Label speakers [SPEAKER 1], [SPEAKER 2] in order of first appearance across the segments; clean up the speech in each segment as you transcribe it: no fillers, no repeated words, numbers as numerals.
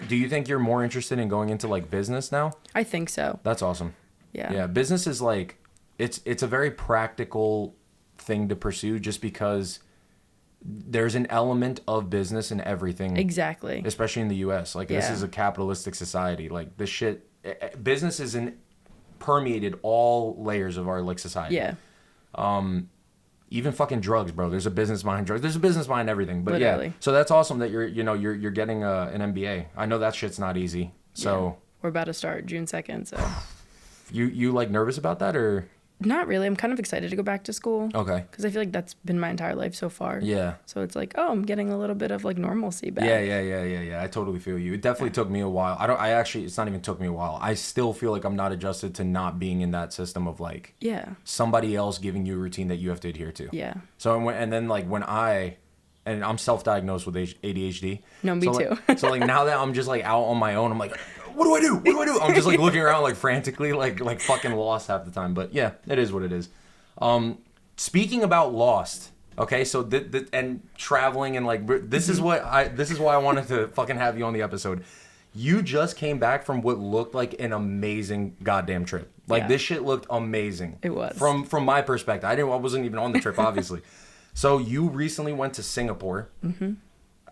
[SPEAKER 1] do you think you're more interested in going into like business now?
[SPEAKER 2] I think so.
[SPEAKER 1] That's awesome.
[SPEAKER 2] Yeah.
[SPEAKER 1] Yeah, business is like it's a very practical thing to pursue just because there's an element of business in everything.
[SPEAKER 2] Exactly.
[SPEAKER 1] Especially in the US. Like this is a capitalistic society. Like this shit business isn't permeated all layers of our like society.
[SPEAKER 2] Yeah.
[SPEAKER 1] Even fucking drugs, bro. There's a business behind drugs. There's a business behind everything. But
[SPEAKER 2] Literally.
[SPEAKER 1] yeah. So that's awesome that you're getting an MBA. I know that shit's not easy. So
[SPEAKER 2] we're about to start June 2nd, so
[SPEAKER 1] you like nervous about that or
[SPEAKER 2] not really. I'm kind of excited to go back to school.
[SPEAKER 1] Okay.
[SPEAKER 2] Because I feel like that's been my entire life so far.
[SPEAKER 1] Yeah.
[SPEAKER 2] So it's like, I'm getting a little bit of like normalcy back.
[SPEAKER 1] Yeah. I totally feel you. It definitely took me a while. It's not even took me a while. I still feel like I'm not adjusted to not being in that system of like somebody else giving you a routine that you have to adhere to.
[SPEAKER 2] Yeah.
[SPEAKER 1] So and then like when and I'm self-diagnosed with ADHD.
[SPEAKER 2] No, me too.
[SPEAKER 1] So like now that I'm just like out on my own, I'm like, what do I do? What do I do? I'm just like looking around like frantically, like fucking lost half the time. But yeah, it is what it is. Speaking about lost, okay, so and traveling and like this is why I wanted to fucking have you on the episode. You just came back from what looked like an amazing goddamn trip. Like this shit looked amazing.
[SPEAKER 2] It was.
[SPEAKER 1] From my perspective. I wasn't even on the trip, obviously. So you recently went to Singapore. Mm-hmm.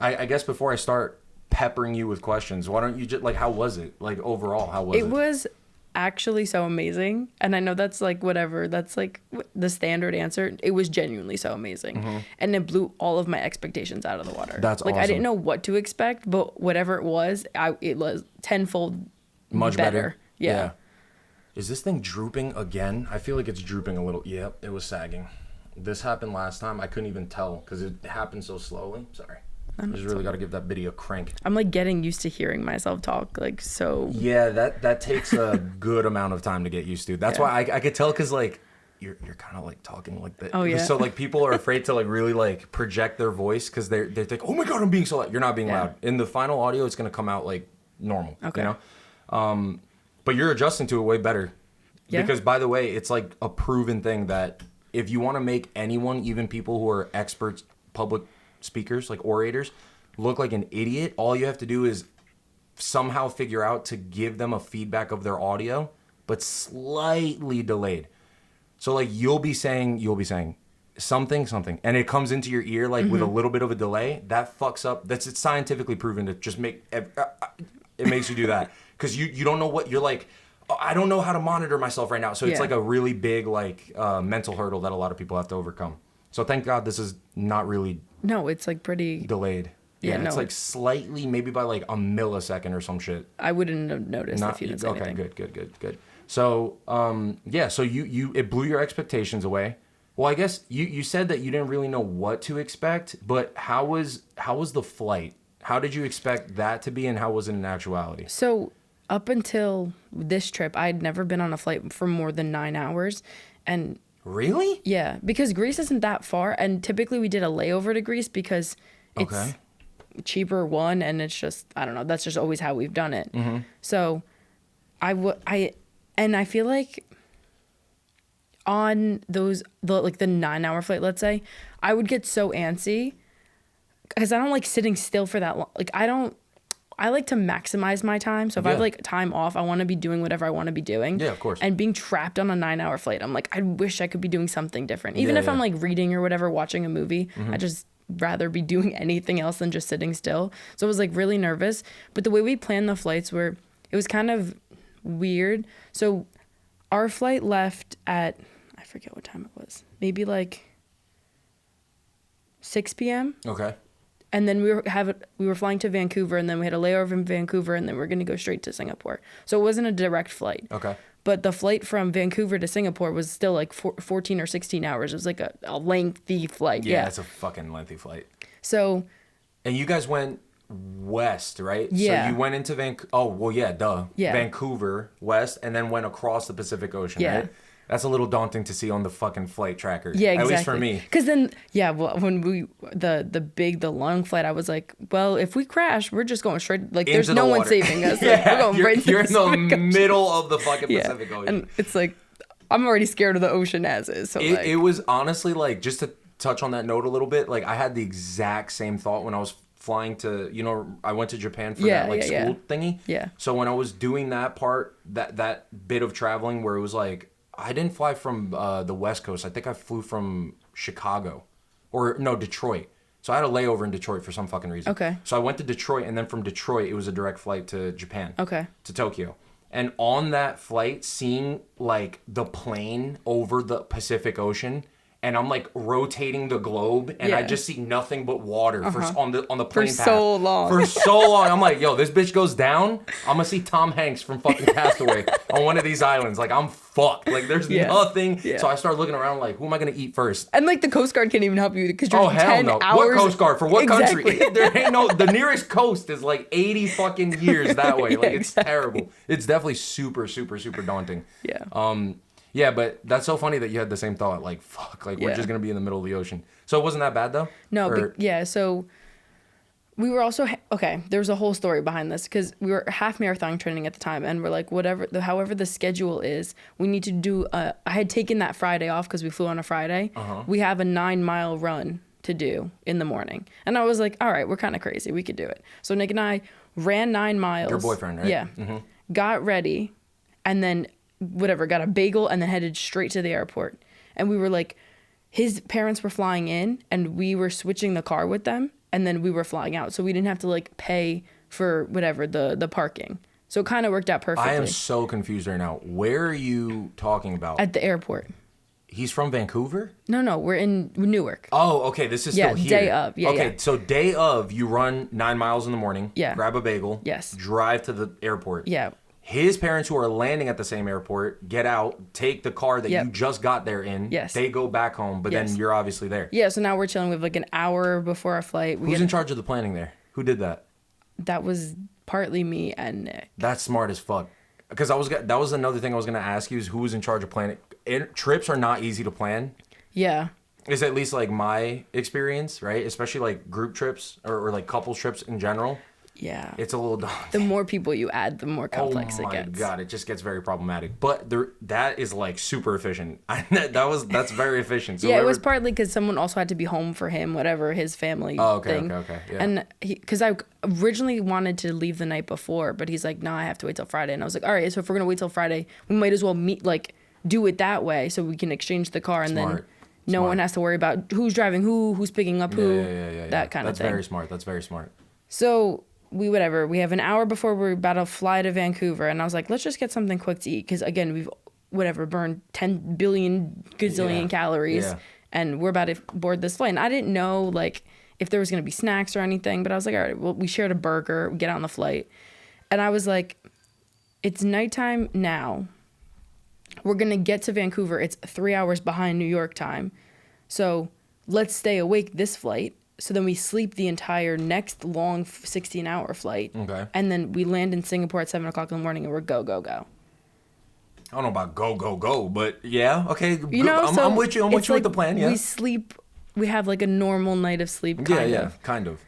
[SPEAKER 1] I guess before I start peppering you with questions, why don't you just like, how was it? Like overall, how was it?
[SPEAKER 2] It was actually so amazing. And I know that's like whatever. That's like the standard answer. It was genuinely so amazing. Mm-hmm. And it blew all of my expectations out of the water.
[SPEAKER 1] That's
[SPEAKER 2] like
[SPEAKER 1] awesome.
[SPEAKER 2] I didn't know what to expect, but whatever it was tenfold
[SPEAKER 1] much better.
[SPEAKER 2] Yeah.
[SPEAKER 1] Is this thing drooping again? I feel like it's drooping a little. Yep, it was sagging. This happened last time. I couldn't even tell because it happened so slowly. Sorry. I just really got to give that video a crank.
[SPEAKER 2] I'm like getting used to hearing myself talk like so.
[SPEAKER 1] Yeah, that takes a good amount of time to get used to. That's why I could tell because like you're kind of like talking like that.
[SPEAKER 2] Oh yeah.
[SPEAKER 1] So like people are afraid to like really like project their voice because they think, oh my god, I'm being so loud. You're not being loud. In the final audio, it's gonna come out like normal. Okay. You know, but you're adjusting to it way better. Yeah. Because by the way, it's like a proven thing that if you want to make anyone, even people who are experts, public speakers, like orators, look like an idiot, all you have to do is somehow figure out to give them a feedback of their audio, but slightly delayed. So like you'll be saying something, and it comes into your ear like with a little bit of a delay. That fucks up. It's scientifically proven to just make it makes you do that because you don't know what you're like. I don't know how to monitor myself right now. So it's like a really big like mental hurdle that a lot of people have to overcome. So thank God this is not really.
[SPEAKER 2] No, it's like pretty
[SPEAKER 1] delayed. Yeah, it's like slightly, maybe by like a millisecond or some shit.
[SPEAKER 2] I wouldn't have noticed if you didn't say anything.
[SPEAKER 1] Okay, good. So, so you it blew your expectations away. Well, I guess you said that you didn't really know what to expect, but how was the flight? How did you expect that to be, and how was it in actuality?
[SPEAKER 2] So up until this trip, I had never been on a flight for more than 9 hours, and
[SPEAKER 1] really?
[SPEAKER 2] Yeah, because Greece isn't that far, and typically we did a layover to Greece because it's cheaper, one, and it's just, I don't know, that's just always how we've done it. Mm-hmm. So I feel like on the 9-hour flight, let's say, I would get so antsy because I don't like sitting still for that long. Like I like to maximize my time. So if I have like time off, I want to be doing whatever I want to be doing.
[SPEAKER 1] Yeah, of course.
[SPEAKER 2] And being trapped on a 9-hour flight, I'm like, I wish I could be doing something different. Even if I'm like reading or whatever, watching a movie, I just rather be doing anything else than just sitting still. So I was like really nervous. But the way we planned the flights it was kind of weird. So our flight left at, I forget what time it was, maybe like 6 p.m.
[SPEAKER 1] Okay.
[SPEAKER 2] And then we were flying to Vancouver, and then we had a layover in Vancouver, and then we we're going to go straight to Singapore. So it wasn't a direct flight. Okay. But the flight from Vancouver to Singapore was still like 14 or 16 hours. It was like a lengthy flight. Yeah,
[SPEAKER 1] it's a fucking lengthy flight.
[SPEAKER 2] So.
[SPEAKER 1] And you guys went west, right?
[SPEAKER 2] Yeah.
[SPEAKER 1] So you went into Vancouver. Oh, well, yeah, duh. Yeah. Vancouver, west, and then went across the Pacific Ocean, right? That's a little daunting to see on the fucking flight tracker.
[SPEAKER 2] Yeah, exactly.
[SPEAKER 1] At least for me.
[SPEAKER 2] Because then, when the long flight, I was like, well, if we crash, we're just going straight. Like, there's no one saving us. Like, we're going right into
[SPEAKER 1] you're in the middle of the fucking Pacific Ocean.
[SPEAKER 2] And it's like, I'm already scared of the ocean as is. So
[SPEAKER 1] it was honestly like, just to touch on that note a little bit, like I had the exact same thought when I was flying to, I went to Japan for that school thingy.
[SPEAKER 2] Yeah.
[SPEAKER 1] So when I was doing that part, that bit of traveling where it was like, I didn't fly from the West Coast. I think I flew from Chicago or no, Detroit. So I had a layover in Detroit for some fucking reason.
[SPEAKER 2] Okay.
[SPEAKER 1] So I went to Detroit, and then from Detroit, it was a direct flight to Japan.
[SPEAKER 2] Okay.
[SPEAKER 1] To Tokyo. And on that flight, seeing like the plane over the Pacific Ocean, and I'm like rotating the globe, and I just see nothing but water on the plane
[SPEAKER 2] for
[SPEAKER 1] path.
[SPEAKER 2] so long.
[SPEAKER 1] For so long. I'm like, yo, this bitch goes down. I'm gonna see Tom Hanks from fucking Castaway on one of these islands. Like, I'm fucked. Like, there's nothing. Yeah. So I start looking around like, who am I gonna eat first?
[SPEAKER 2] And like the Coast Guard can't even help you because you're 10
[SPEAKER 1] hell no.
[SPEAKER 2] hours.
[SPEAKER 1] What Coast Guard? For what country? There ain't the nearest coast is like 80 fucking years that way. Like, it's terrible. It's definitely super, super, super daunting.
[SPEAKER 2] Yeah.
[SPEAKER 1] Yeah, but that's so funny that you had the same thought. Like, fuck, like we're just gonna be in the middle of the ocean. So it wasn't that bad though?
[SPEAKER 2] No, so we were also okay. There's a whole story behind this because we were half marathon training at the time, and we're like, however the schedule is, we need to do. I had taken that Friday off because we flew on a Friday. We have a 9-mile run to do in the morning, and I was like, all right, we're kind of crazy. We could do it. So Nick and I ran 9 miles.
[SPEAKER 1] Your boyfriend, right?
[SPEAKER 2] Yeah. Got ready, and then got a bagel, and then headed straight to the airport. And we were like, his parents were flying in, and we were switching the car with them. And then we were flying out, so we didn't have to like pay for the parking. So it kind of worked out perfectly.
[SPEAKER 1] I am so confused right now. Where are you talking about?
[SPEAKER 2] At the airport.
[SPEAKER 1] He's from Vancouver?
[SPEAKER 2] No, we're in Newark.
[SPEAKER 1] Oh, okay. This is still here.
[SPEAKER 2] Day of. Yeah,
[SPEAKER 1] okay, so day of, you run 9 miles in the morning.
[SPEAKER 2] Yeah.
[SPEAKER 1] Grab a bagel.
[SPEAKER 2] Yes.
[SPEAKER 1] Drive to the airport.
[SPEAKER 2] Yeah.
[SPEAKER 1] His parents, who are landing at the same airport, get out, take the car that you just got there in.
[SPEAKER 2] Yes.
[SPEAKER 1] They go back home, but then you're obviously there.
[SPEAKER 2] Yeah, so now we're chilling. We have like an hour before our flight.
[SPEAKER 1] Who's in charge of the planning there? Who did that?
[SPEAKER 2] That was partly me and Nick.
[SPEAKER 1] That's smart as fuck. Because that was another thing I was going to ask you is who was in charge of planning. Trips are not easy to plan.
[SPEAKER 2] Yeah.
[SPEAKER 1] It's at least like my experience, right? Especially like group trips or like couples trips in general.
[SPEAKER 2] Yeah.
[SPEAKER 1] It's a little daunting.
[SPEAKER 2] The more people you add, the more complex it gets.
[SPEAKER 1] Oh my God, it just gets very problematic. But that is like super efficient. That's very efficient. So
[SPEAKER 2] yeah, it was partly because someone also had to be home for him, whatever his family thing.
[SPEAKER 1] Okay. Yeah.
[SPEAKER 2] And because I originally wanted to leave the night before, but he's like, no, I have to wait till Friday. And I was like, all right, so if we're going to wait till Friday, we might as well do it that way so we can exchange the car and then no one has to worry about who's driving who's picking up who, that kind of thing.
[SPEAKER 1] That's very smart.
[SPEAKER 2] So we have an hour before we're about to fly to Vancouver, and I was like, let's just get something quick to eat because again we've burned 10 billion gazillion calories and we're about to board this flight. And I didn't know like if there was going to be snacks or anything, but I was like, all right, well, we shared a burger, we get on the flight, and I was like, it's nighttime now, we're going to get to Vancouver, it's 3 hours behind New York time, so let's stay awake this flight. So then we sleep the entire next long 16-hour flight. Okay. And then we land in Singapore at 7 o'clock in the morning and we're go.
[SPEAKER 1] I don't know about go, but yeah, okay. I'm with you. I'm with you with the plan, yeah.
[SPEAKER 2] We sleep, we have like a normal night of sleep, kind of.
[SPEAKER 1] Kind of.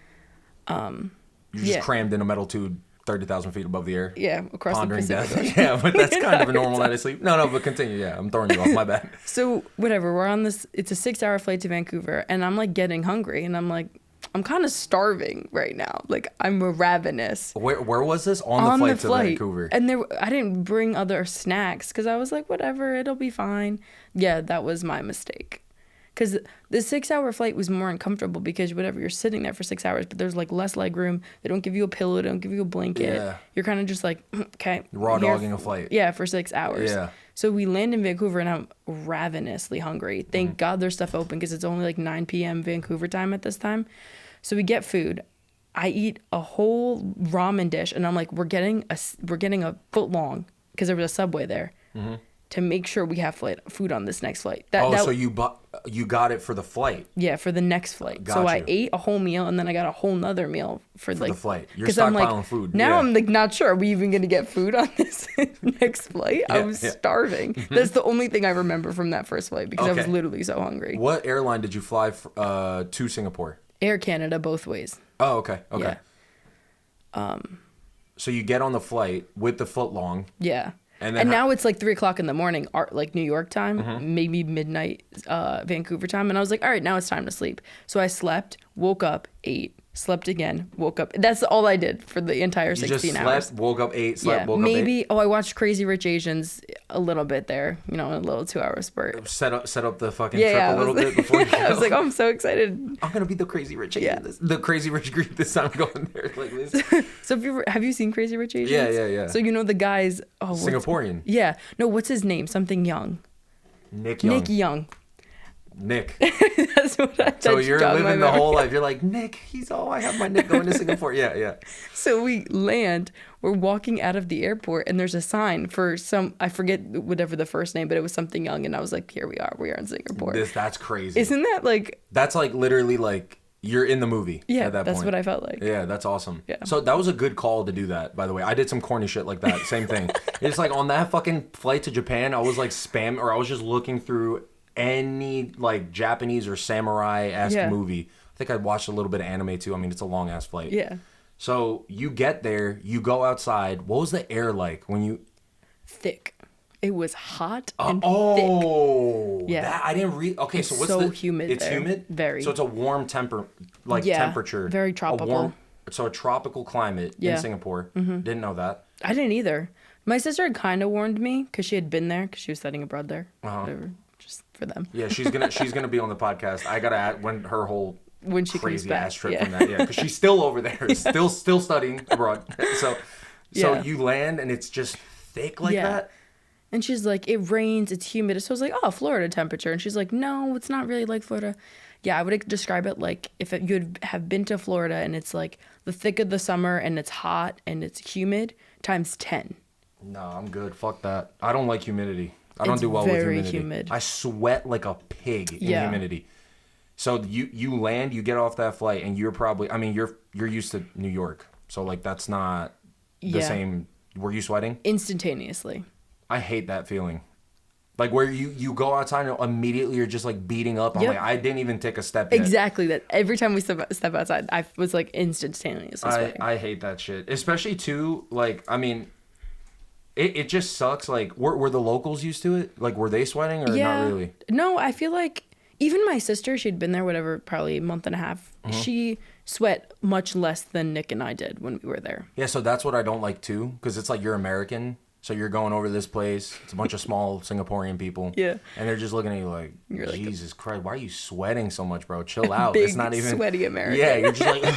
[SPEAKER 1] You're just crammed in a metal tube 30,000 feet above the air.
[SPEAKER 2] Yeah, across
[SPEAKER 1] pondering
[SPEAKER 2] the Pacific
[SPEAKER 1] death. Yeah, but that's kind of a normal night of sleep. No, but continue. Yeah, I'm throwing you off. My bad.
[SPEAKER 2] So we're on this. It's a 6-hour flight to Vancouver, and I'm like getting hungry, and I'm like, I'm kind of starving right now. Like I'm ravenous.
[SPEAKER 1] Where was this? On the flight to Vancouver.
[SPEAKER 2] And I didn't bring other snacks because I was like, whatever, it'll be fine. Yeah, that was my mistake. Because the 6-hour flight was more uncomfortable because you're sitting there for 6 hours, but there's like less leg room. They don't give you a pillow. They don't give you a blanket. Yeah. You're kind of just like, okay.
[SPEAKER 1] Raw dogging a flight.
[SPEAKER 2] Yeah, for 6 hours.
[SPEAKER 1] Yeah.
[SPEAKER 2] So we land in Vancouver and I'm ravenously hungry. Thank God there's stuff open because it's only like 9 p.m. Vancouver time at this time. So we get food. I eat a whole ramen dish and I'm like, we're getting a foot long because there was a Subway there. To make sure we have food on this next flight.
[SPEAKER 1] So you got it for the flight?
[SPEAKER 2] Yeah, for the next flight. So I ate a whole meal and then I got a whole nother meal for
[SPEAKER 1] the flight. You're stockpiling food.
[SPEAKER 2] Now I'm like not sure. Are we even gonna get food on this next flight? I was starving. That's the only thing I remember from that first flight because I was literally so hungry.
[SPEAKER 1] What airline did you fly to Singapore?
[SPEAKER 2] Air Canada, both ways.
[SPEAKER 1] Oh, okay.
[SPEAKER 2] Yeah.
[SPEAKER 1] So you get on the flight with the foot long.
[SPEAKER 2] Yeah. And now it's like 3 o'clock in the morning, like New York time, maybe midnight Vancouver time. And I was like, all right, now it's time to sleep. So I slept, woke up, ate, slept again, woke up. That's all I did for the entire 16 hours.
[SPEAKER 1] You just slept, woke up, ate, slept, woke up,
[SPEAKER 2] maybe.
[SPEAKER 1] ate.
[SPEAKER 2] Oh, I watched Crazy Rich Asians a little bit there, a little 2-hour spurt.
[SPEAKER 1] Set up the fucking trip a little bit before you go.
[SPEAKER 2] I was like, oh, I'm so excited.
[SPEAKER 1] I'm going to be the Crazy Rich Asian. The Crazy Rich Greek this time going there like this.
[SPEAKER 2] So have you seen Crazy Rich Asians?
[SPEAKER 1] Yeah.
[SPEAKER 2] So the guys. Oh,
[SPEAKER 1] Singaporean.
[SPEAKER 2] Yeah. No, what's his name? Something Young.
[SPEAKER 1] Nick Young.
[SPEAKER 2] Nick.
[SPEAKER 1] That's what I. So you're living the whole life. You're like, Nick. I have my Nick going to Singapore. Yeah.
[SPEAKER 2] So we land. We're walking out of the airport, and there's a sign for I forget whatever the first name, but it was something Young, and I was like, here we are. We are in Singapore.
[SPEAKER 1] That's crazy.
[SPEAKER 2] Isn't that like?
[SPEAKER 1] That's like literally like you're in the movie.
[SPEAKER 2] Yeah,
[SPEAKER 1] at that
[SPEAKER 2] that's
[SPEAKER 1] point.
[SPEAKER 2] what I felt like.
[SPEAKER 1] Yeah, that's awesome.
[SPEAKER 2] Yeah.
[SPEAKER 1] So that was a good call to do that, by the way. I did some corny shit like that. Same thing. It's like on that fucking flight to Japan, I was like I was just looking through any like Japanese or samurai-esque movie. I think I watched a little bit of anime too. I mean, it's a long ass flight.
[SPEAKER 2] Yeah.
[SPEAKER 1] So you get there, you go outside. What was the air like when you?
[SPEAKER 2] Thick. It was hot and thick. Yeah.
[SPEAKER 1] I didn't read. Okay,
[SPEAKER 2] it's
[SPEAKER 1] so what's
[SPEAKER 2] so humid.
[SPEAKER 1] It's
[SPEAKER 2] there.
[SPEAKER 1] humid.
[SPEAKER 2] Very.
[SPEAKER 1] So it's a warm temperature.
[SPEAKER 2] Very tropical.
[SPEAKER 1] A tropical climate in Singapore. Mm-hmm. Didn't know that.
[SPEAKER 2] I didn't either. My sister had kind of warned me because she had been there because she was studying abroad there. Whatever. Just for them.
[SPEAKER 1] Yeah, she's gonna be on the podcast. I gotta add when her whole
[SPEAKER 2] she
[SPEAKER 1] crazy
[SPEAKER 2] comes back.
[SPEAKER 1] ass trip from that. Yeah, because she's still over there, still studying abroad. So you land and it's just thick like that.
[SPEAKER 2] And she's like, it rains, it's humid. So I was like, oh, Florida temperature. And she's like, no, it's not really like Florida. Yeah, I would describe it like if you'd have been to Florida and it's like the thick of the summer and it's hot and it's humid times 10.
[SPEAKER 1] No, I'm good. Fuck that. I don't like humidity. I don't do well with humidity.
[SPEAKER 2] Very humid.
[SPEAKER 1] I sweat like a pig in humidity. So you land, you get off that flight, and you're probably, you're used to New York. So like that's not the same. Were you sweating?
[SPEAKER 2] Instantaneously.
[SPEAKER 1] I hate that feeling. Like where you go outside and immediately you're just like beating up. I'm like, I didn't even take a step yet.
[SPEAKER 2] Exactly that. Every time we step outside, I was like instantaneously sweating.
[SPEAKER 1] I hate that shit. Especially too, like, it just sucks. Like, were the locals used to it? Like, were they sweating or not really?
[SPEAKER 2] No, I feel like even my sister, she'd been there, probably a month and a half. Mm-hmm. She sweat much less than Nick and I did when we were there.
[SPEAKER 1] Yeah, so that's what I don't like too, because it's like you're American. So you're going over this place. It's a bunch of small Singaporean people. Yeah. And they're just looking at you like, Jesus Christ, why are you sweating so much, bro? Chill out.
[SPEAKER 2] Big,
[SPEAKER 1] it's not even
[SPEAKER 2] sweaty American.
[SPEAKER 1] Yeah, you're just like,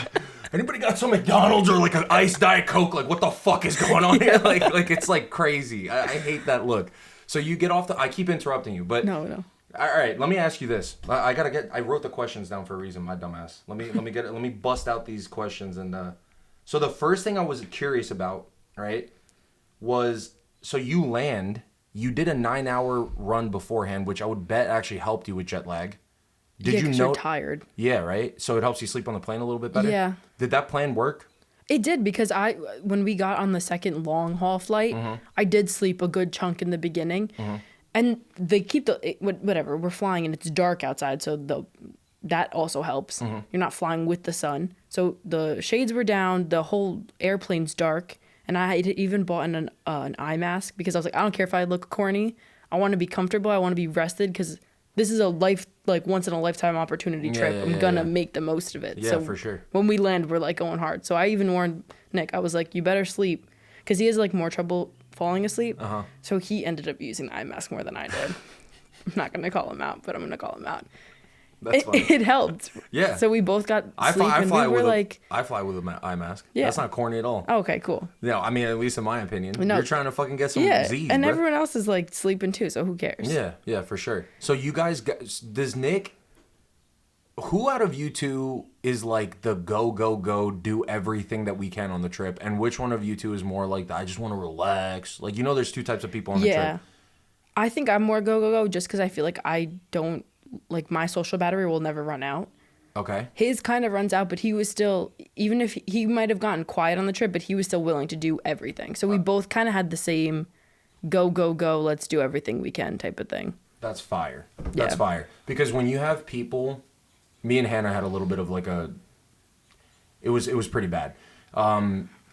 [SPEAKER 1] anybody got some McDonald's or like an iced Diet Coke? Like, what the fuck is going on here? Like it's like crazy. I hate that look. So you get off I keep interrupting you, but
[SPEAKER 2] no.
[SPEAKER 1] All right, let me ask you this. I wrote the questions down for a reason, my dumbass. Let me bust out these questions and so the first thing I was curious about, right, was so you land, you did a 9-hour run beforehand, which I would bet actually helped you with jet lag. Did you know
[SPEAKER 2] you're tired?
[SPEAKER 1] Yeah, right. So it helps you sleep on the plane a little bit better.
[SPEAKER 2] Yeah.
[SPEAKER 1] Did that plan work?
[SPEAKER 2] It did, because when we got on the second long haul flight, I did sleep a good chunk in the beginning, and they keep whatever. We're flying and it's dark outside, so that also helps. You're not flying with the sun, so the shades were down. The whole airplane's dark. And I had even bought an eye mask because I was like, I don't care if I look corny. I want to be comfortable. I want to be rested because this is a once in a lifetime opportunity trip. I'm going to make the most of it.
[SPEAKER 1] Yeah, so for sure.
[SPEAKER 2] When we land, we're like going hard. So I even warned Nick. I was like, you better sleep, because he has like more trouble falling asleep. So he ended up using the eye mask more than I did. I'm not going to call him out, but I'm going to call him out.
[SPEAKER 1] That's funny.
[SPEAKER 2] It helped.
[SPEAKER 1] Yeah.
[SPEAKER 2] So we both got sleep,
[SPEAKER 1] I fly with an eye mask.
[SPEAKER 2] Yeah.
[SPEAKER 1] That's not corny at all.
[SPEAKER 2] Oh, okay, cool.
[SPEAKER 1] No, I mean, at least in my opinion. No. You're trying to fucking get some Z's,
[SPEAKER 2] and
[SPEAKER 1] bro.
[SPEAKER 2] everyone else is like sleeping too, so who cares?
[SPEAKER 1] Yeah, for sure. So you guys, does Nick, who out of you two is like the go, do everything that we can on the trip? And which one of you two is more like the, I just want to relax? Like, there's two types of people on the trip.
[SPEAKER 2] I think I'm more go, just because I feel like I don't, like my social battery will never run out.
[SPEAKER 1] Okay.
[SPEAKER 2] His kind of runs out, but he was still, even if he might have gotten quiet on the trip, but he was still willing to do everything. So we both kind of had the same go, let's do everything we can type of thing.
[SPEAKER 1] That's fire. That's fire. Because when you have people, me and Hannah had a little bit of like it was pretty bad.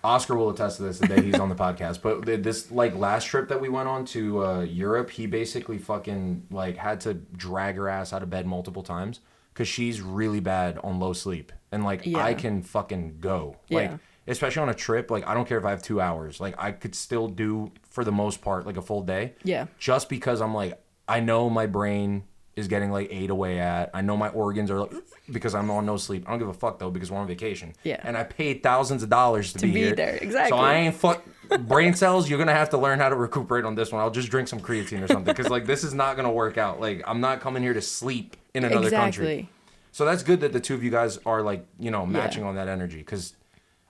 [SPEAKER 1] Oscar will attest to this the day he's on the podcast. But this like last trip that we went on to Europe, he basically fucking like had to drag her ass out of bed multiple times because she's really bad on low sleep. And, like, I can fucking go. Like, especially on a trip, like, I don't care if I have 2 hours. Like, I could still do, for the most part, like, a full day.
[SPEAKER 2] Yeah.
[SPEAKER 1] Just because I'm like, I know my brain is getting, like, ate away at. I know my organs are, like, because I'm on no sleep. I don't give a fuck, though, because we're on vacation.
[SPEAKER 2] Yeah.
[SPEAKER 1] And I paid thousands of dollars to be here.
[SPEAKER 2] there, exactly.
[SPEAKER 1] So I ain't brain cells, you're going to have to learn how to recuperate on this one. I'll just drink some creatine or something. Because, like, this is not going to work out. Like, I'm not coming here to sleep in another country. So that's good that the two of you guys are, like, you know, matching on that energy. Because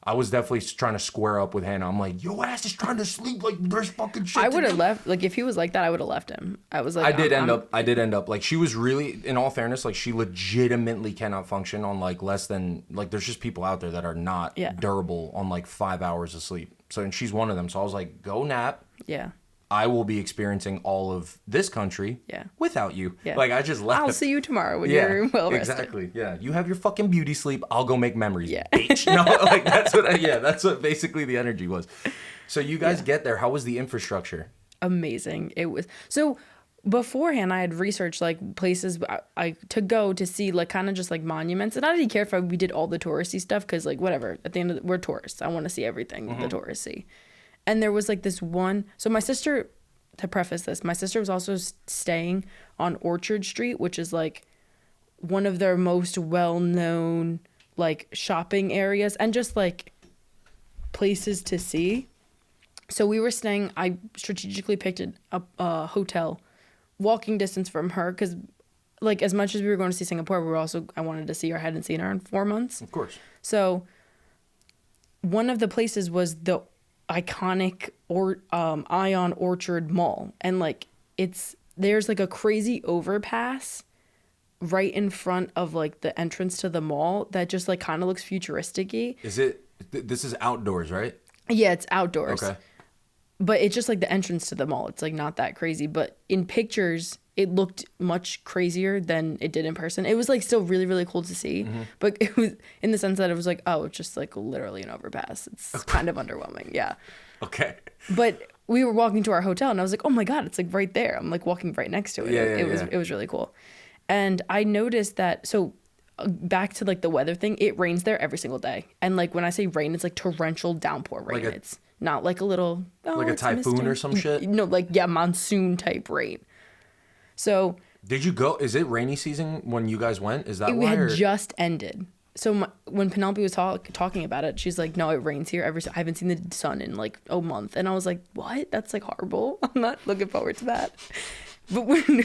[SPEAKER 1] I was definitely trying to square up with Hannah. I'm like, your ass is trying to sleep. Like, there's fucking shit.
[SPEAKER 2] I would have left. Like, if he was like that, I would have left him. I was like,
[SPEAKER 1] I did end up. Like, she was really, in all fairness, like, she legitimately cannot function on, like, less than, like, there's just people out there that are not durable on, like, 5 hours of sleep. So, and she's one of them. So I was like, go nap.
[SPEAKER 2] Yeah.
[SPEAKER 1] I will be experiencing all of this country without you. Yeah. Like, I just left.
[SPEAKER 2] I'll see you tomorrow when you're well rested.
[SPEAKER 1] Exactly. Yeah. You have your fucking beauty sleep. I'll go make memories. Yeah. Bitch. No, like, that's what basically the energy was. So you guys get there. How was the infrastructure?
[SPEAKER 2] Amazing. It was. So beforehand, I had researched, like, places I to go to see, like, kind of just, like, monuments. And I didn't care if we did all the touristy stuff because, like, whatever. At the end of we're tourists. I want to see everything the tourists see. And there was, like, this one. So my sister, to preface this, my sister was also staying on Orchard Street, which is, like, one of their most well-known, like, shopping areas and just, like, places to see. So we were staying, I strategically picked a hotel walking distance from her because, like, as much as we were going to see Singapore, I wanted to see her. I hadn't seen her in 4 months.
[SPEAKER 1] Of course.
[SPEAKER 2] So one of the places was the iconic Ion Orchard Mall, and, like, there's, like, a crazy overpass right in front of, like, the entrance to the mall that just, like, kind of looks futuristic-y.
[SPEAKER 1] Is it this is outdoors, right?
[SPEAKER 2] Yeah, it's outdoors.
[SPEAKER 1] Okay.
[SPEAKER 2] But it's just, like, the entrance to the mall. It's, like, not that crazy, but in pictures it looked much crazier than it did in person. It was, like, still really, really cool to see, but it was in the sense that it was like, oh, it's just, like, literally an overpass. It's kind of underwhelming. Yeah.
[SPEAKER 1] Okay.
[SPEAKER 2] But we were walking to our hotel and I was like, oh my God, it's, like, right there. I'm, like, walking right next to it. It was really cool. And I noticed that, so back to, like, the weather thing, it rains there every single day. And, like, when I say rain, it's, like, torrential downpour rain.
[SPEAKER 1] Like
[SPEAKER 2] it's not like a little,
[SPEAKER 1] like a typhoon misting or some shit?
[SPEAKER 2] No, like, yeah, monsoon type rain. So
[SPEAKER 1] did you go? Is it rainy season when you guys went? Is that
[SPEAKER 2] why? It had just ended. So when Penelope was talking about it, she's like, "No, it rains here I haven't seen the sun in, like, a month." And I was like, "What? That's, like, horrible. I'm not looking forward to that." But when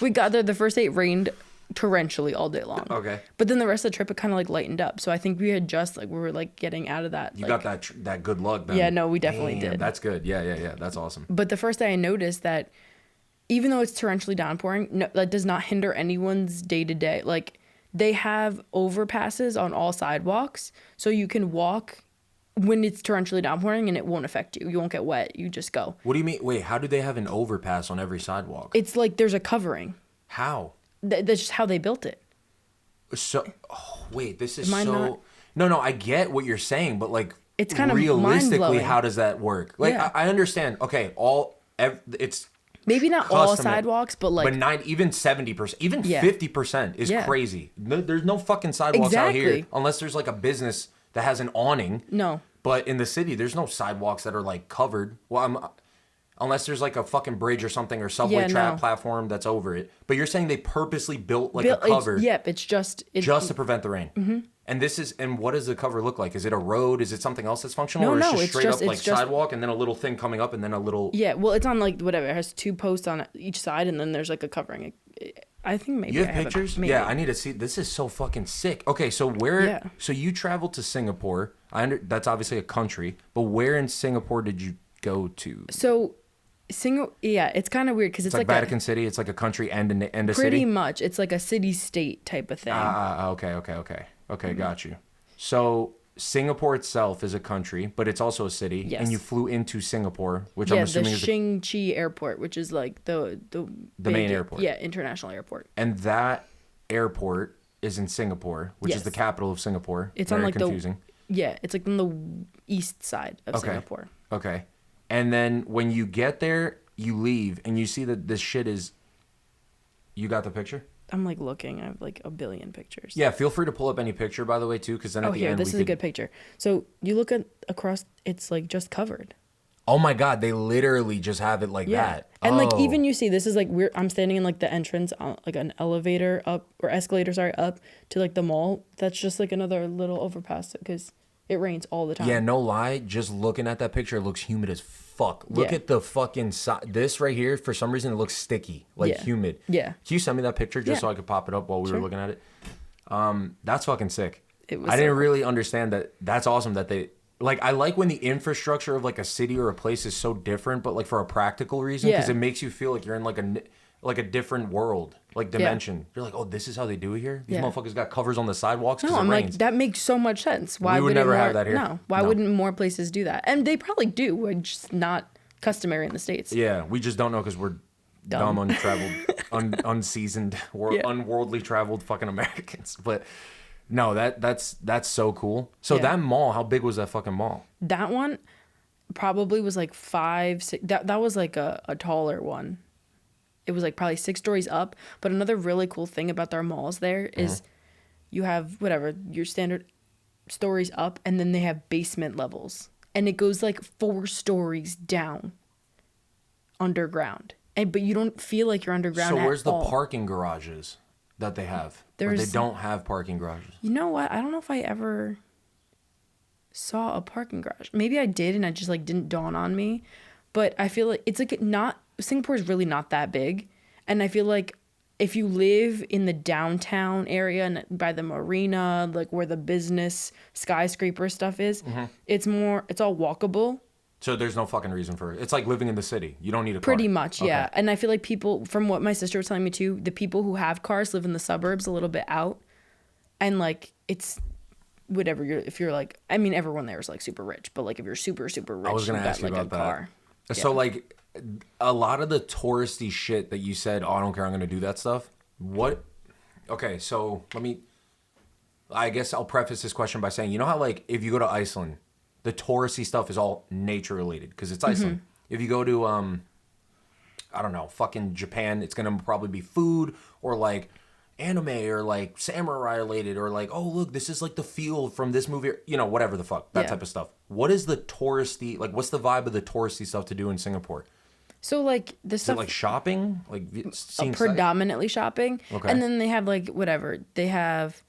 [SPEAKER 2] we got there, the first day it rained torrentially all day long. Okay. But then the rest of the trip it kind of, like, lightened up. So I think we had just, like, we were, like, getting out of that.
[SPEAKER 1] You got that good luck then.
[SPEAKER 2] Yeah. No, we definitely did.
[SPEAKER 1] That's good. Yeah. That's awesome.
[SPEAKER 2] But the first day I noticed that, even though it's torrentially downpouring, no, that does not hinder anyone's day-to-day. Like, they have overpasses on all sidewalks, so you can walk when it's torrentially downpouring and it won't affect you. You won't get wet. You just go.
[SPEAKER 1] What do you mean? Wait, how do they have an overpass on every sidewalk?
[SPEAKER 2] It's like there's a covering.
[SPEAKER 1] How?
[SPEAKER 2] That's just how they built it.
[SPEAKER 1] So, wait, this is so... No, I get what you're saying, but, like,
[SPEAKER 2] it's kind of
[SPEAKER 1] realistically, how does that work? Like, yeah. I understand. Okay, it's...
[SPEAKER 2] Maybe not all sidewalks, but, like...
[SPEAKER 1] But even 70%, even 50% is crazy. There's no fucking sidewalks out here unless there's, like, a business that has an awning.
[SPEAKER 2] No.
[SPEAKER 1] But in the city, there's no sidewalks that are, like, covered. Well, unless there's, like, a fucking bridge or something or subway platform that's over it. But you're saying they purposely built, like, a cover.
[SPEAKER 2] It's just...
[SPEAKER 1] just to prevent the rain. Mm-hmm. And what does the cover look like? Is it a road? Is it something else that's functional? Or it's straight up, like, sidewalk and then a little thing coming up and then a little...
[SPEAKER 2] Yeah, well, it's on, like, whatever. It has 2 posts on each side and then there's, like, a covering. I think maybe
[SPEAKER 1] you have pictures? Yeah, I need to see. This is so fucking sick. Okay, so so you traveled to Singapore. That's obviously a country, but where in Singapore did you go to?
[SPEAKER 2] So... it's kind of weird because it's like
[SPEAKER 1] Vatican City. It's like a country and a city.
[SPEAKER 2] Pretty much, it's like a city-state type of thing.
[SPEAKER 1] Okay, got you. So Singapore itself is a country, but it's also a city. Yes. And you flew into Singapore, which I'm assuming is
[SPEAKER 2] the Shing-Chi Airport, which is like the
[SPEAKER 1] main airport.
[SPEAKER 2] Yeah, international airport.
[SPEAKER 1] And that airport is in Singapore, which is the capital of Singapore.
[SPEAKER 2] It's very on, like, confusing. It's like on the east side of Singapore.
[SPEAKER 1] Okay. And then when you get there, you leave and you see that this shit is... You got the picture?
[SPEAKER 2] I'm like looking. I have like a billion pictures.
[SPEAKER 1] Yeah, feel free to pull up any picture, by the way, too, because then at the end
[SPEAKER 2] this is a good picture. So you look at across, it's like just covered.
[SPEAKER 1] Oh my God, they literally just have it like that.
[SPEAKER 2] And like even you see, this is like I'm standing in like the entrance, like an elevator up or escalator, sorry, up to like the mall. That's just like another little overpass because it rains all the time.
[SPEAKER 1] Yeah, no lie. Just looking at that picture, it looks humid as fuck. Look at the fucking this right here. For some reason, it looks sticky, like humid.
[SPEAKER 2] Yeah.
[SPEAKER 1] Can you send me that picture just so I could pop it up while we were looking at it? That's fucking sick.
[SPEAKER 2] It was
[SPEAKER 1] I didn't really understand that. That's awesome that they. Like, I like when the infrastructure of, like, a city or a place is so different, but, like, for a practical reason, because it makes you feel like you're in, like a different world, like, dimension. Yeah. You're like, oh, this is how they do it here? These motherfuckers got covers on the sidewalks because it rains.
[SPEAKER 2] Like, that makes so much sense. Why
[SPEAKER 1] we would never have that here.
[SPEAKER 2] No. Why wouldn't more places do that? And they probably do. It's just not customary in the States.
[SPEAKER 1] Yeah, we just don't know because we're dumb untraveled, unseasoned, unworldly traveled fucking Americans. But... No, that's so cool. So that mall, how big was that fucking mall?
[SPEAKER 2] That one probably was like 5, 6. That was like a taller one. It was like probably 6 stories up. But another really cool thing about their malls there is you have whatever your standard stories up, and then they have basement levels, and it goes like 4 stories down underground. But you don't feel like you're underground.
[SPEAKER 1] So where's the
[SPEAKER 2] all.
[SPEAKER 1] Parking garages that they have? Or they don't have parking garages.
[SPEAKER 2] You know what? I don't know if I ever saw a parking garage. Maybe I did and I just like didn't dawn on me. But I feel like it's like Singapore is really not that big. And I feel like if you live in the downtown area and by the marina, like where the business skyscraper stuff is, it's all walkable.
[SPEAKER 1] So there's no fucking reason for it. It's like living in the city. You don't need a car.
[SPEAKER 2] Pretty much, yeah. And I feel like people, from what my sister was telling me too, the people who have cars live in the suburbs a little bit out. And like, it's whatever if you're like, I mean, everyone there is like super rich. But like if you're super, super rich,
[SPEAKER 1] I was going to ask you about that. Car. So like a lot of the touristy shit that you said, oh, I don't care, I'm going to do that stuff. Okay, so I guess I'll preface this question by saying, you know how like if you go to Iceland, the touristy stuff is all nature related because it's Iceland. If you go to, I don't know, fucking Japan, it's going to probably be food or like anime or like samurai related or like, oh, look, this is like the field from this movie, you know, whatever the fuck, that type of stuff. What is the touristy, like what's the vibe of the touristy stuff to do in Singapore?
[SPEAKER 2] So like the stuff.
[SPEAKER 1] Is it like shopping? Like
[SPEAKER 2] predominantly shopping.
[SPEAKER 1] Okay.
[SPEAKER 2] And then they have like whatever. They have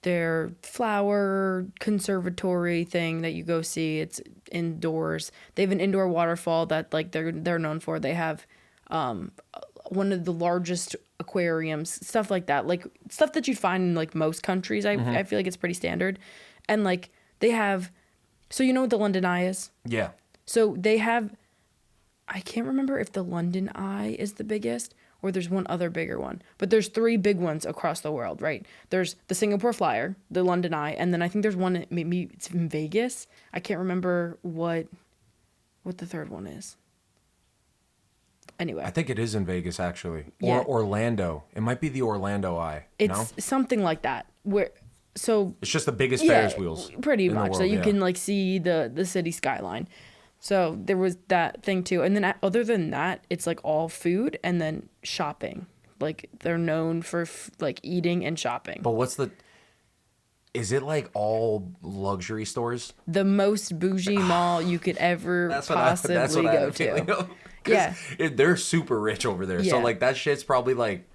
[SPEAKER 2] their flower conservatory thing that you go see. It's indoors. They have an indoor waterfall that like they're known for. They have one of the largest aquariums, stuff like that. Like stuff that you'd find in like most countries. I feel like it's pretty standard. And like they have, so you know what the London Eye is?
[SPEAKER 1] Yeah.
[SPEAKER 2] So they have, I can't remember if the London Eye is the biggest or there's one other bigger one. But there's 3 big ones across the world, right? There's the Singapore Flyer, the London Eye, and then I think there's one, maybe it's in Vegas. I can't remember what the third one is. Anyway.
[SPEAKER 1] I think it is in Vegas, actually.
[SPEAKER 2] Yeah.
[SPEAKER 1] Or Orlando. It might be the Orlando Eye.
[SPEAKER 2] It's something like that. So
[SPEAKER 1] it's just the biggest Ferris wheels.
[SPEAKER 2] Pretty much. So you can like see the city skyline. So there was that thing too. And then other than that, it's like all food and then shopping. Like they're known for like eating and shopping.
[SPEAKER 1] But is it like all luxury stores?
[SPEAKER 2] The most bougie mall you could ever possibly go to.
[SPEAKER 1] Yeah. They're super rich over there. Yeah. So like that shit's probably like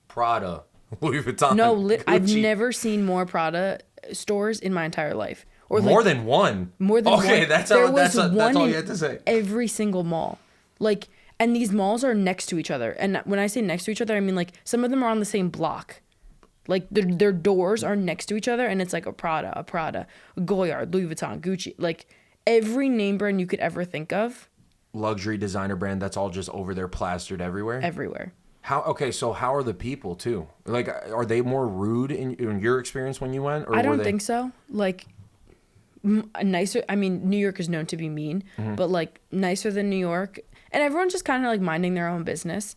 [SPEAKER 1] Prada, Louis Vuitton.
[SPEAKER 2] No, I've never seen more Prada stores in my entire life. Or
[SPEAKER 1] more than one.
[SPEAKER 2] More than one.
[SPEAKER 1] Okay, that's all you had to say.
[SPEAKER 2] Every single mall. Like, and these malls are next to each other. And when I say next to each other, I mean like some of them are on the same block. Like their doors are next to each other and it's like a Prada, Goyard, Louis Vuitton, Gucci. Like every name brand you could ever think of.
[SPEAKER 1] Luxury designer brand that's all just over there plastered everywhere?
[SPEAKER 2] Everywhere.
[SPEAKER 1] So how are the people too? Like, are they more rude in your experience when you went? Or
[SPEAKER 2] I don't think so. Like, nicer. I mean, New York is known to be mean, but like nicer than New York, and everyone's just kind of like minding their own business.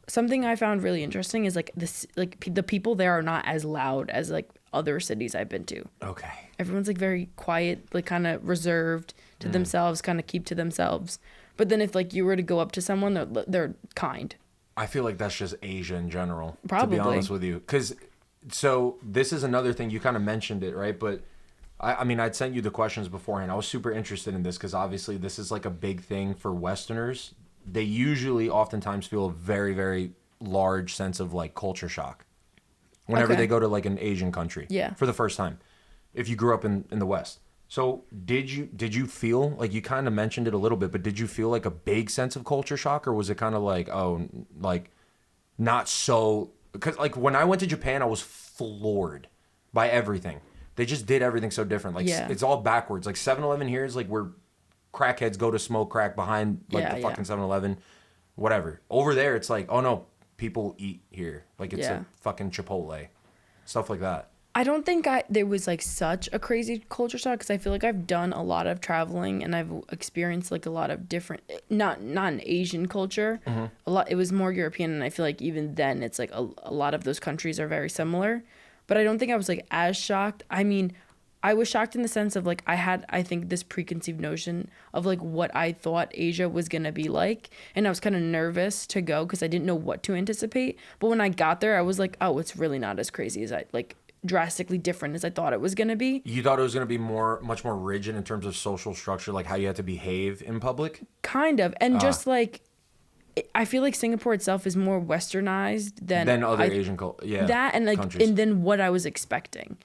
[SPEAKER 2] Something I found really interesting is like the people there are not as loud as like other cities I've been to.
[SPEAKER 1] Okay.
[SPEAKER 2] Everyone's like very quiet, like kind of reserved to themselves, kind of keep to themselves. But then if like you were to go up to someone, they're kind.
[SPEAKER 1] I feel like that's just Asia in general.
[SPEAKER 2] Probably.
[SPEAKER 1] To be honest with you, so this is another thing you kind of mentioned it, right? But I mean, I'd sent you the questions beforehand. I was super interested in this because obviously this is like a big thing for Westerners. They usually oftentimes feel a very, very large sense of like culture shock whenever they go to like an Asian country for the first time, if you grew up in the West. So did you feel like, you kind of mentioned it a little bit, but did you feel like a big sense of culture shock, or was it kind of like, oh, like not so? Because like when I went to Japan, I was floored by everything. They just did everything so different. Like it's all backwards. Like 7-Eleven here is like where crackheads go to smoke crack behind like the fucking 7-Eleven, whatever. Over there, it's like, oh no, people eat here. Like it's a fucking Chipotle, stuff like that.
[SPEAKER 2] I don't think there was like such a crazy culture shock, because I feel like I've done a lot of traveling and I've experienced like a lot of different, not an Asian culture. A lot, it was more European, and I feel like even then it's like a lot of those countries are very similar. But I don't think I was like as shocked. I mean, I was shocked in the sense of like I think this preconceived notion of like what I thought Asia was gonna be like, and I was kind of nervous to go because I didn't know what to anticipate. But when I got there, I was like, oh, it's really not as crazy as I like. Drastically different as I thought it was going to be.
[SPEAKER 1] You thought it was going to be much more rigid in terms of social structure, like how you had to behave in public?
[SPEAKER 2] Kind of. And just like, I feel like Singapore itself is more westernized than
[SPEAKER 1] other Asian
[SPEAKER 2] that, and like
[SPEAKER 1] countries.
[SPEAKER 2] and then what I was expecting.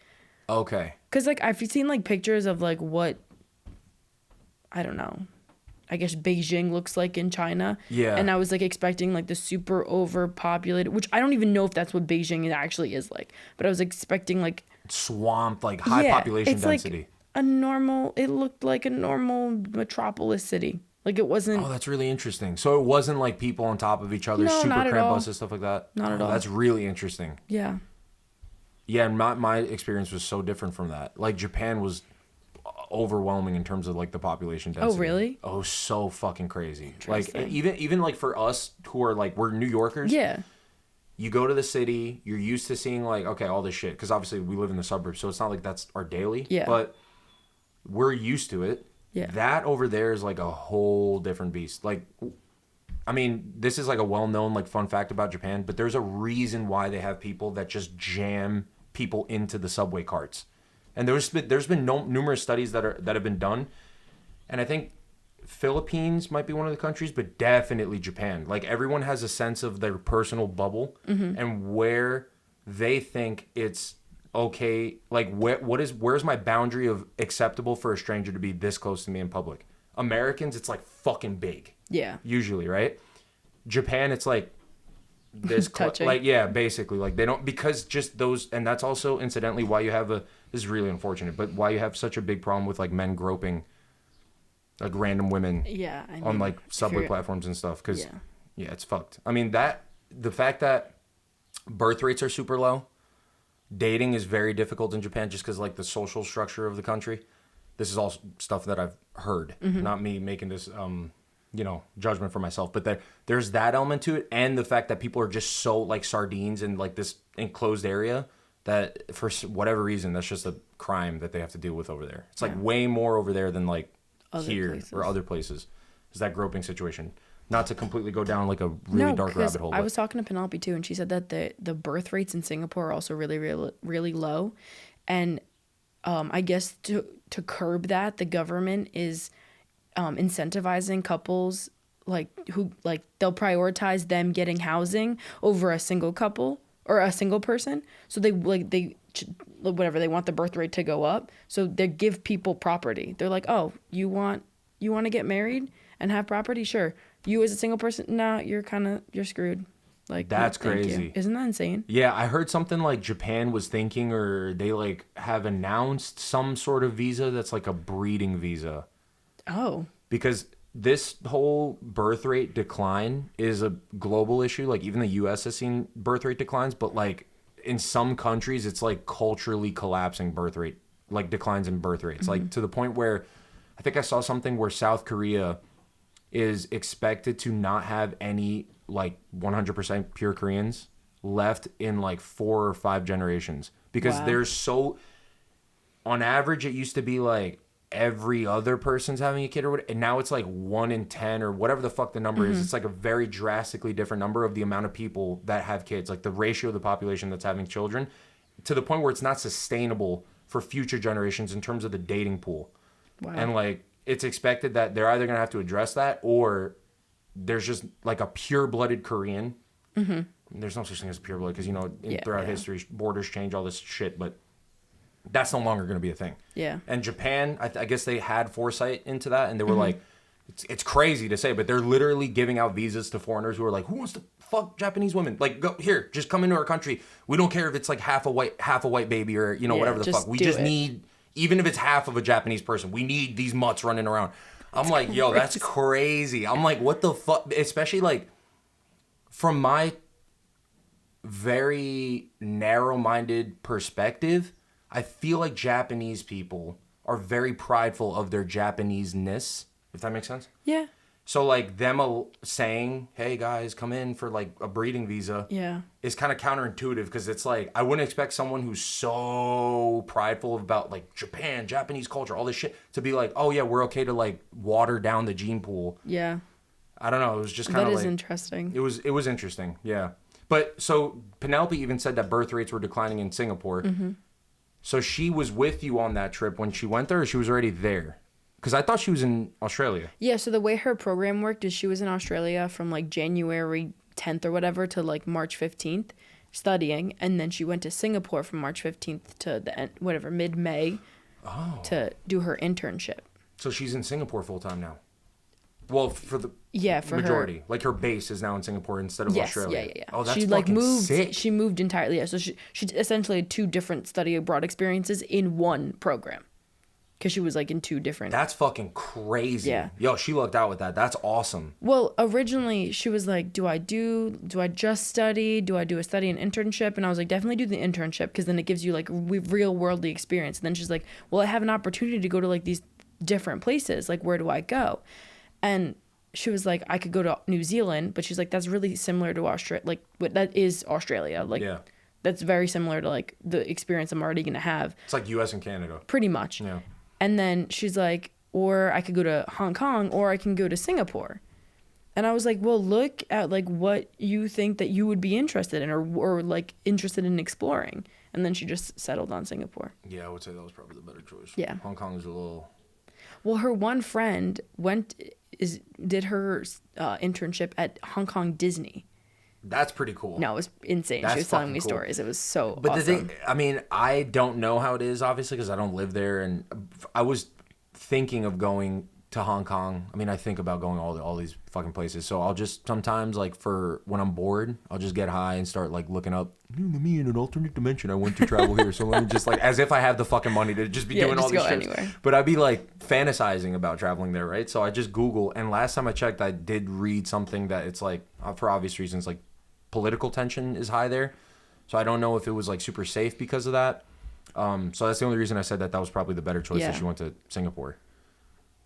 [SPEAKER 1] Okay.
[SPEAKER 2] Because like I've seen like pictures of like what, I don't know, I guess Beijing looks like in China.
[SPEAKER 1] Yeah.
[SPEAKER 2] And I was like expecting like the super overpopulated, which I don't even know if that's what Beijing actually is like, but I was expecting like
[SPEAKER 1] swamped, like high population density.
[SPEAKER 2] Like it looked like a normal metropolis city. Like it wasn't.
[SPEAKER 1] Oh, that's really interesting. So it wasn't like people on top of each other, super cramped buses, stuff like that?
[SPEAKER 2] Not at all.
[SPEAKER 1] That's really interesting.
[SPEAKER 2] Yeah.
[SPEAKER 1] Yeah, and my experience was so different from that. Like Japan was overwhelming in terms of like the population density.
[SPEAKER 2] Oh, really?
[SPEAKER 1] Oh, so fucking crazy. Like even like for us who are like, we're New Yorkers.
[SPEAKER 2] Yeah.
[SPEAKER 1] You go to the city, you're used to seeing like, okay, all this shit, because obviously we live in the suburbs, so it's not like that's our daily.
[SPEAKER 2] Yeah.
[SPEAKER 1] But we're used to it.
[SPEAKER 2] Yeah.
[SPEAKER 1] That over there is like a whole different beast. Like, I mean, this is like a well-known like fun fact about Japan, but there's a reason why they have people that just jam people into the subway carts. And there's been numerous studies that have been done, and I think Philippines might be one of the countries, but definitely Japan. Like everyone has a sense of their personal bubble and where they think it's okay. Like where's my boundary of acceptable for a stranger to be this close to me in public? Americans, it's like fucking big.
[SPEAKER 2] Yeah.
[SPEAKER 1] Usually, right? Japan, it's like this
[SPEAKER 2] touching.
[SPEAKER 1] Like yeah, basically like they don't, because just those, and that's also incidentally why you have this is really unfortunate, but why you have such a big problem with like men groping like random women on like subway platforms and stuff, because it's fucked. I mean, the fact that birth rates are super low, dating is very difficult in Japan just because like the social structure of the country. This is all stuff that I've heard, not me making this judgment for myself, but there's that element to it, and the fact that people are just so like sardines in like this enclosed area that for whatever reason that's just a crime that they have to deal with over there. It's like way more over there than like or other places. Is that groping situation? Not to completely go down like a really dark rabbit hole.
[SPEAKER 2] I was talking to Penelope too, and she said that the birth rates in Singapore are also really, really, really low, and I guess to curb that, the government is incentivizing couples who they'll prioritize them getting housing over a single couple or a single person. So they whatever, they want the birth rate to go up. So they give people property. They're like, oh, you want to get married and have property? Sure. You as a single person, no, you're screwed. Like,
[SPEAKER 1] that's crazy.
[SPEAKER 2] Isn't that insane?
[SPEAKER 1] Yeah, I heard something like Japan was thinking, or they like have announced some sort of visa that's like a breeding visa.
[SPEAKER 2] Oh.
[SPEAKER 1] Because this whole birth rate decline is a global issue. Like even the US has seen birth rate declines, but like in some countries it's like culturally collapsing birth rate, like declines in birth rates. Like to the point where I think I saw something where South Korea is expected to not have any like 100% pure Koreans left in like 4 or 5 generations, because there's so, on average it used to be like every other person's having a kid or whatever. And now it's like 1 in 10 or whatever the fuck the number is. It's like a very drastically different number of the amount of people that have kids, like the ratio of the population that's having children, to the point where it's not sustainable for future generations in terms of the dating pool. Wow. And like, it's expected that they're either going to have to address that, or there's just like a pure-blooded Korean. There's no such thing as pure blood because, you know, throughout history, borders change, all this shit, but that's no longer going to be a thing. Yeah. And Japan, I guess they had foresight into that, and they were like, it's crazy to say, but they're literally giving out visas to foreigners who are like, who wants to fuck Japanese women? Like, go here, just come into our country. We don't care if it's like half a white baby or, you know, whatever the fuck. We just need, even if it's half of a Japanese person, we need these mutts running around. I'm like, yo, that's crazy. I'm like, what the fuck? Especially like from my very narrow-minded perspective, I feel like Japanese people are very prideful of their Japanese-ness, if that makes sense. Yeah. So like them saying, hey guys, come in for like a breeding visa is kind of counterintuitive, because it's like, I wouldn't expect someone who's so prideful about like Japan, Japanese culture, all this shit, to be like, oh yeah, we're okay to like water down the gene pool. Yeah. I don't know. It was just kind of like... That is
[SPEAKER 2] interesting.
[SPEAKER 1] It was interesting. Yeah. But so Penelope even said that birth rates were declining in Singapore. So she was with you on that trip when she went there, or she was already there? Because I thought she was in Australia.
[SPEAKER 2] Yeah, so the way her program worked is she was in Australia from like January 10th or whatever to like March 15th studying. And then she went to Singapore from March 15th to the end, whatever, mid-May to do her internship.
[SPEAKER 1] So she's in Singapore full time now? Well, for the
[SPEAKER 2] for
[SPEAKER 1] majority.
[SPEAKER 2] Her.
[SPEAKER 1] Like her base is now in Singapore instead of Australia.
[SPEAKER 2] Yeah.
[SPEAKER 1] Oh, that's
[SPEAKER 2] she
[SPEAKER 1] fucking
[SPEAKER 2] moved,
[SPEAKER 1] sick.
[SPEAKER 2] She moved entirely. Yeah, so she essentially had 2 different study abroad experiences in one program. Because she was like in 2 different...
[SPEAKER 1] That's fucking crazy. Yeah. Yo, she lucked out with that. That's awesome.
[SPEAKER 2] Well, originally she was like, do I just study? Do I do a study and internship? And I was like, definitely do the internship, because then it gives you like real worldly experience. And then she's like, well, I have an opportunity to go to like these different places. Like, where do I go? And she was like, I could go to New Zealand, but she's like, that's really similar to Australia. Like, that is Australia. Like, that's very similar to like the experience I'm already going to have.
[SPEAKER 1] It's like US and Canada.
[SPEAKER 2] Pretty much. Yeah. And then she's like, or I could go to Hong Kong, or I can go to Singapore. And I was like, well, look at like what you think that you would be interested in, or like interested in exploring. And then she just settled on Singapore.
[SPEAKER 1] Yeah, I would say that was probably the better choice. Yeah. Hong Kong is a little...
[SPEAKER 2] Well, her one friend did her internship at Hong Kong Disney.
[SPEAKER 1] That's pretty cool.
[SPEAKER 2] No, it was insane. She was telling me stories. It was so awesome.
[SPEAKER 1] But the thing, I mean, I don't know how it is, obviously, because I don't live there. And I was thinking of going to Hong Kong. I mean, I think about going all these fucking places. So I'll just sometimes, like, for when I'm bored, I'll just get high and start, like, looking up, me in an alternate dimension, I went to travel here. So let me just, like, as if I have the fucking money to just be doing all these trips. Anywhere. But I'd be, like, fantasizing about traveling there, right? So I just Google. And last time I checked, I did read something that it's, like, for obvious reasons, like, political tension is high there. So I don't know if it was like super safe because of that. So that's the only reason I said that was probably the better choice, that she went to Singapore.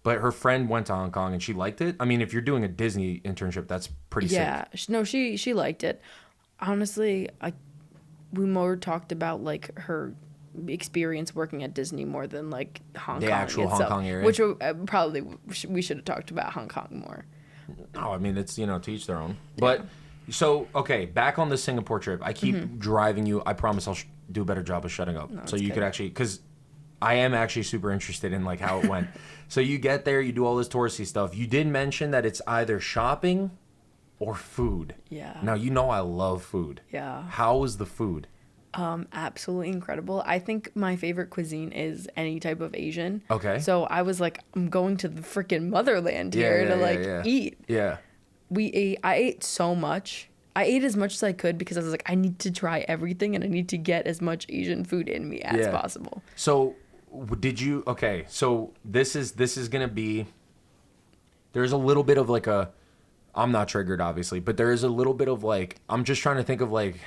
[SPEAKER 1] But her friend went to Hong Kong and she liked it. I mean, if you're doing a Disney internship, that's pretty sick. Yeah,
[SPEAKER 2] no, she liked it. Honestly, we more talked about like her experience working at Disney more than like Hong Kong. The actual Hong Kong area. Which probably we should have talked about Hong Kong more.
[SPEAKER 1] Oh, I mean, it's, to each their own. But... So, okay, back on the Singapore trip. I keep driving you. I promise I'll do a better job of shutting up. No, so you could actually, because I am actually super interested in like how it went. So you get there, you do all this touristy stuff. You did mention that it's either shopping or food. Yeah. Now, I love food. Yeah. How was the food?
[SPEAKER 2] Absolutely incredible. I think my favorite cuisine is any type of Asian.
[SPEAKER 1] Okay.
[SPEAKER 2] So I was like, I'm going to the freaking motherland here to eat. Yeah. I ate so much. I ate as much as I could because I was like, I need to try everything and I need to get as much Asian food in me as possible.
[SPEAKER 1] So so this is going to be, there's a little bit of like I'm not triggered obviously, but there is a little bit of like, I'm just trying to think of like,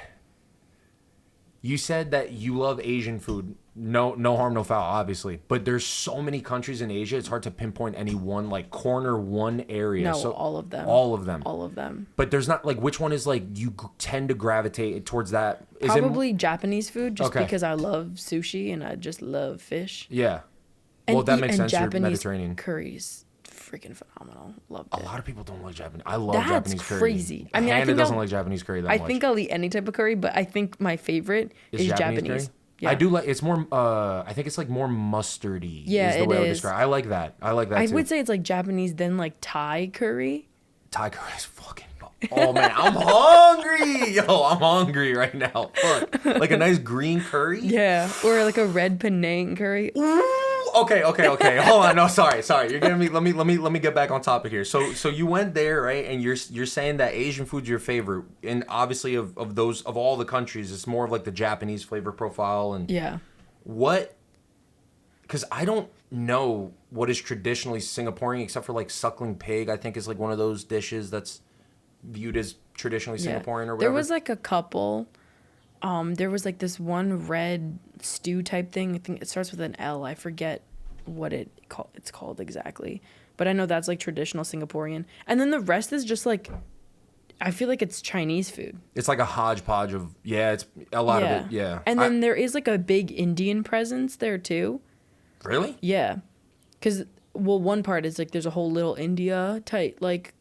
[SPEAKER 1] you said that you love Asian food. No harm, no foul, obviously. But there's so many countries in Asia, it's hard to pinpoint any one, like, one area.
[SPEAKER 2] No,
[SPEAKER 1] so,
[SPEAKER 2] all of them.
[SPEAKER 1] All of them.
[SPEAKER 2] All of them.
[SPEAKER 1] But there's not, like, which one is, like, you tend to gravitate towards that?
[SPEAKER 2] Probably Japanese food, just because I love sushi and I just love fish.
[SPEAKER 1] Yeah. Well, that makes
[SPEAKER 2] and
[SPEAKER 1] sense. You're
[SPEAKER 2] Japanese
[SPEAKER 1] Mediterranean.
[SPEAKER 2] curry's freaking phenomenal. Loved it.
[SPEAKER 1] A lot of people don't like Japanese. I love
[SPEAKER 2] That's
[SPEAKER 1] Japanese curry.
[SPEAKER 2] crazy. I mean,
[SPEAKER 1] Hannah doesn't like Japanese curry that much.
[SPEAKER 2] I think I'll eat any type of curry, but I think my favorite is Japanese.
[SPEAKER 1] Curry?
[SPEAKER 2] Yeah.
[SPEAKER 1] I do like. It's more. I think it's like more mustardy.
[SPEAKER 2] Yeah,
[SPEAKER 1] is the
[SPEAKER 2] it
[SPEAKER 1] way I would
[SPEAKER 2] is.
[SPEAKER 1] describe. I like that. I like that
[SPEAKER 2] I
[SPEAKER 1] too.
[SPEAKER 2] would say it's like Japanese, then like Thai curry.
[SPEAKER 1] Thai curry is fucking. Oh man, I'm hungry. Yo, I'm hungry right now. Fuck. Like a nice green curry.
[SPEAKER 2] Yeah, or like a red Penang curry.
[SPEAKER 1] Okay. Hold on. No, sorry. You're getting me. Let me get back on topic here. So you went there, right? And you're saying that Asian food's your favorite, and obviously of all the countries, it's more of like the Japanese flavor profile and
[SPEAKER 2] Yeah.
[SPEAKER 1] what? Because I don't know what is traditionally Singaporean, except for like suckling pig. I think is like one of those dishes that's viewed as traditionally Singaporean or whatever.
[SPEAKER 2] There was like a couple. There was like this one red stew type thing. I think it starts with an L. I forget what it's called exactly, but I know that's like traditional Singaporean. And then the rest is just like, I feel like it's Chinese food.
[SPEAKER 1] It's like a hodgepodge of it's a lot of it. Yeah.
[SPEAKER 2] And then there is like a big Indian presence there too.
[SPEAKER 1] Really?
[SPEAKER 2] Yeah, because one part is like there's a whole Little India type like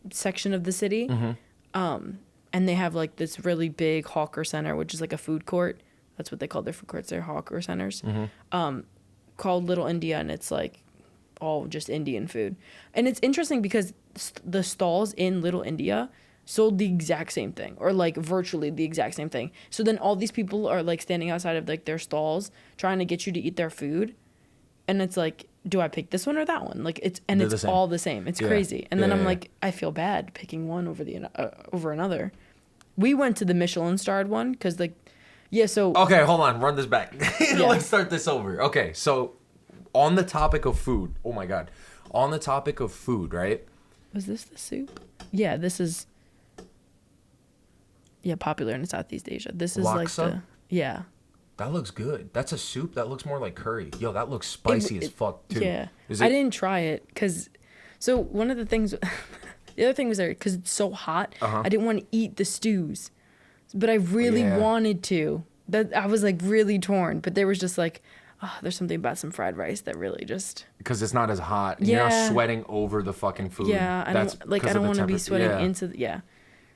[SPEAKER 2] section of the city. And they have like this really big hawker center, which is like a food court. That's what they call their food courts. They're hawker centers, called Little India, and it's like all just Indian food. And it's interesting because the stalls in Little India sold the exact same thing, or like virtually the exact same thing. So then all these people are like standing outside of like their stalls trying to get you to eat their food, and it's like, do I pick this one or that one? Like it's all the same. It's crazy. And then I'm like, I feel bad picking one over another. We went to the Michelin starred one because like, so
[SPEAKER 1] okay, hold on, run this back. Let's start this over. Okay, so on the topic of food, oh my god, on the topic of food, right?
[SPEAKER 2] Was this the soup? Yeah, this is popular in Southeast Asia. This is
[SPEAKER 1] Laksa?
[SPEAKER 2] Yeah.
[SPEAKER 1] That looks good. That's a soup. That looks more like curry. Yo, that looks spicy as fuck too.
[SPEAKER 2] Yeah. I didn't try it because, so one of the things, the other thing was there because it's so hot. I didn't want to eat the stews, but I really wanted to. That I was like really torn. But there was just like, there's something about some fried rice that really just,
[SPEAKER 1] because it's not as hot. You're not sweating over the fucking food.
[SPEAKER 2] Yeah, I don't want to be sweating into the,
[SPEAKER 1] Yeah,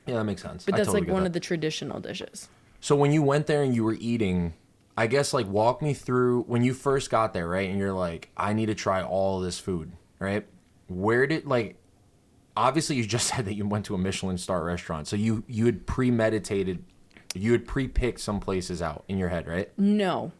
[SPEAKER 1] that makes sense.
[SPEAKER 2] But that's totally like one of the traditional dishes.
[SPEAKER 1] So when you went there and you were eating, I guess like walk me through when you first got there, right? And you're like, I need to try all of this food, right? Where did obviously you just said that you went to a Michelin star restaurant. So you had premeditated, you had pre-picked some places out in your head, right?
[SPEAKER 2] No,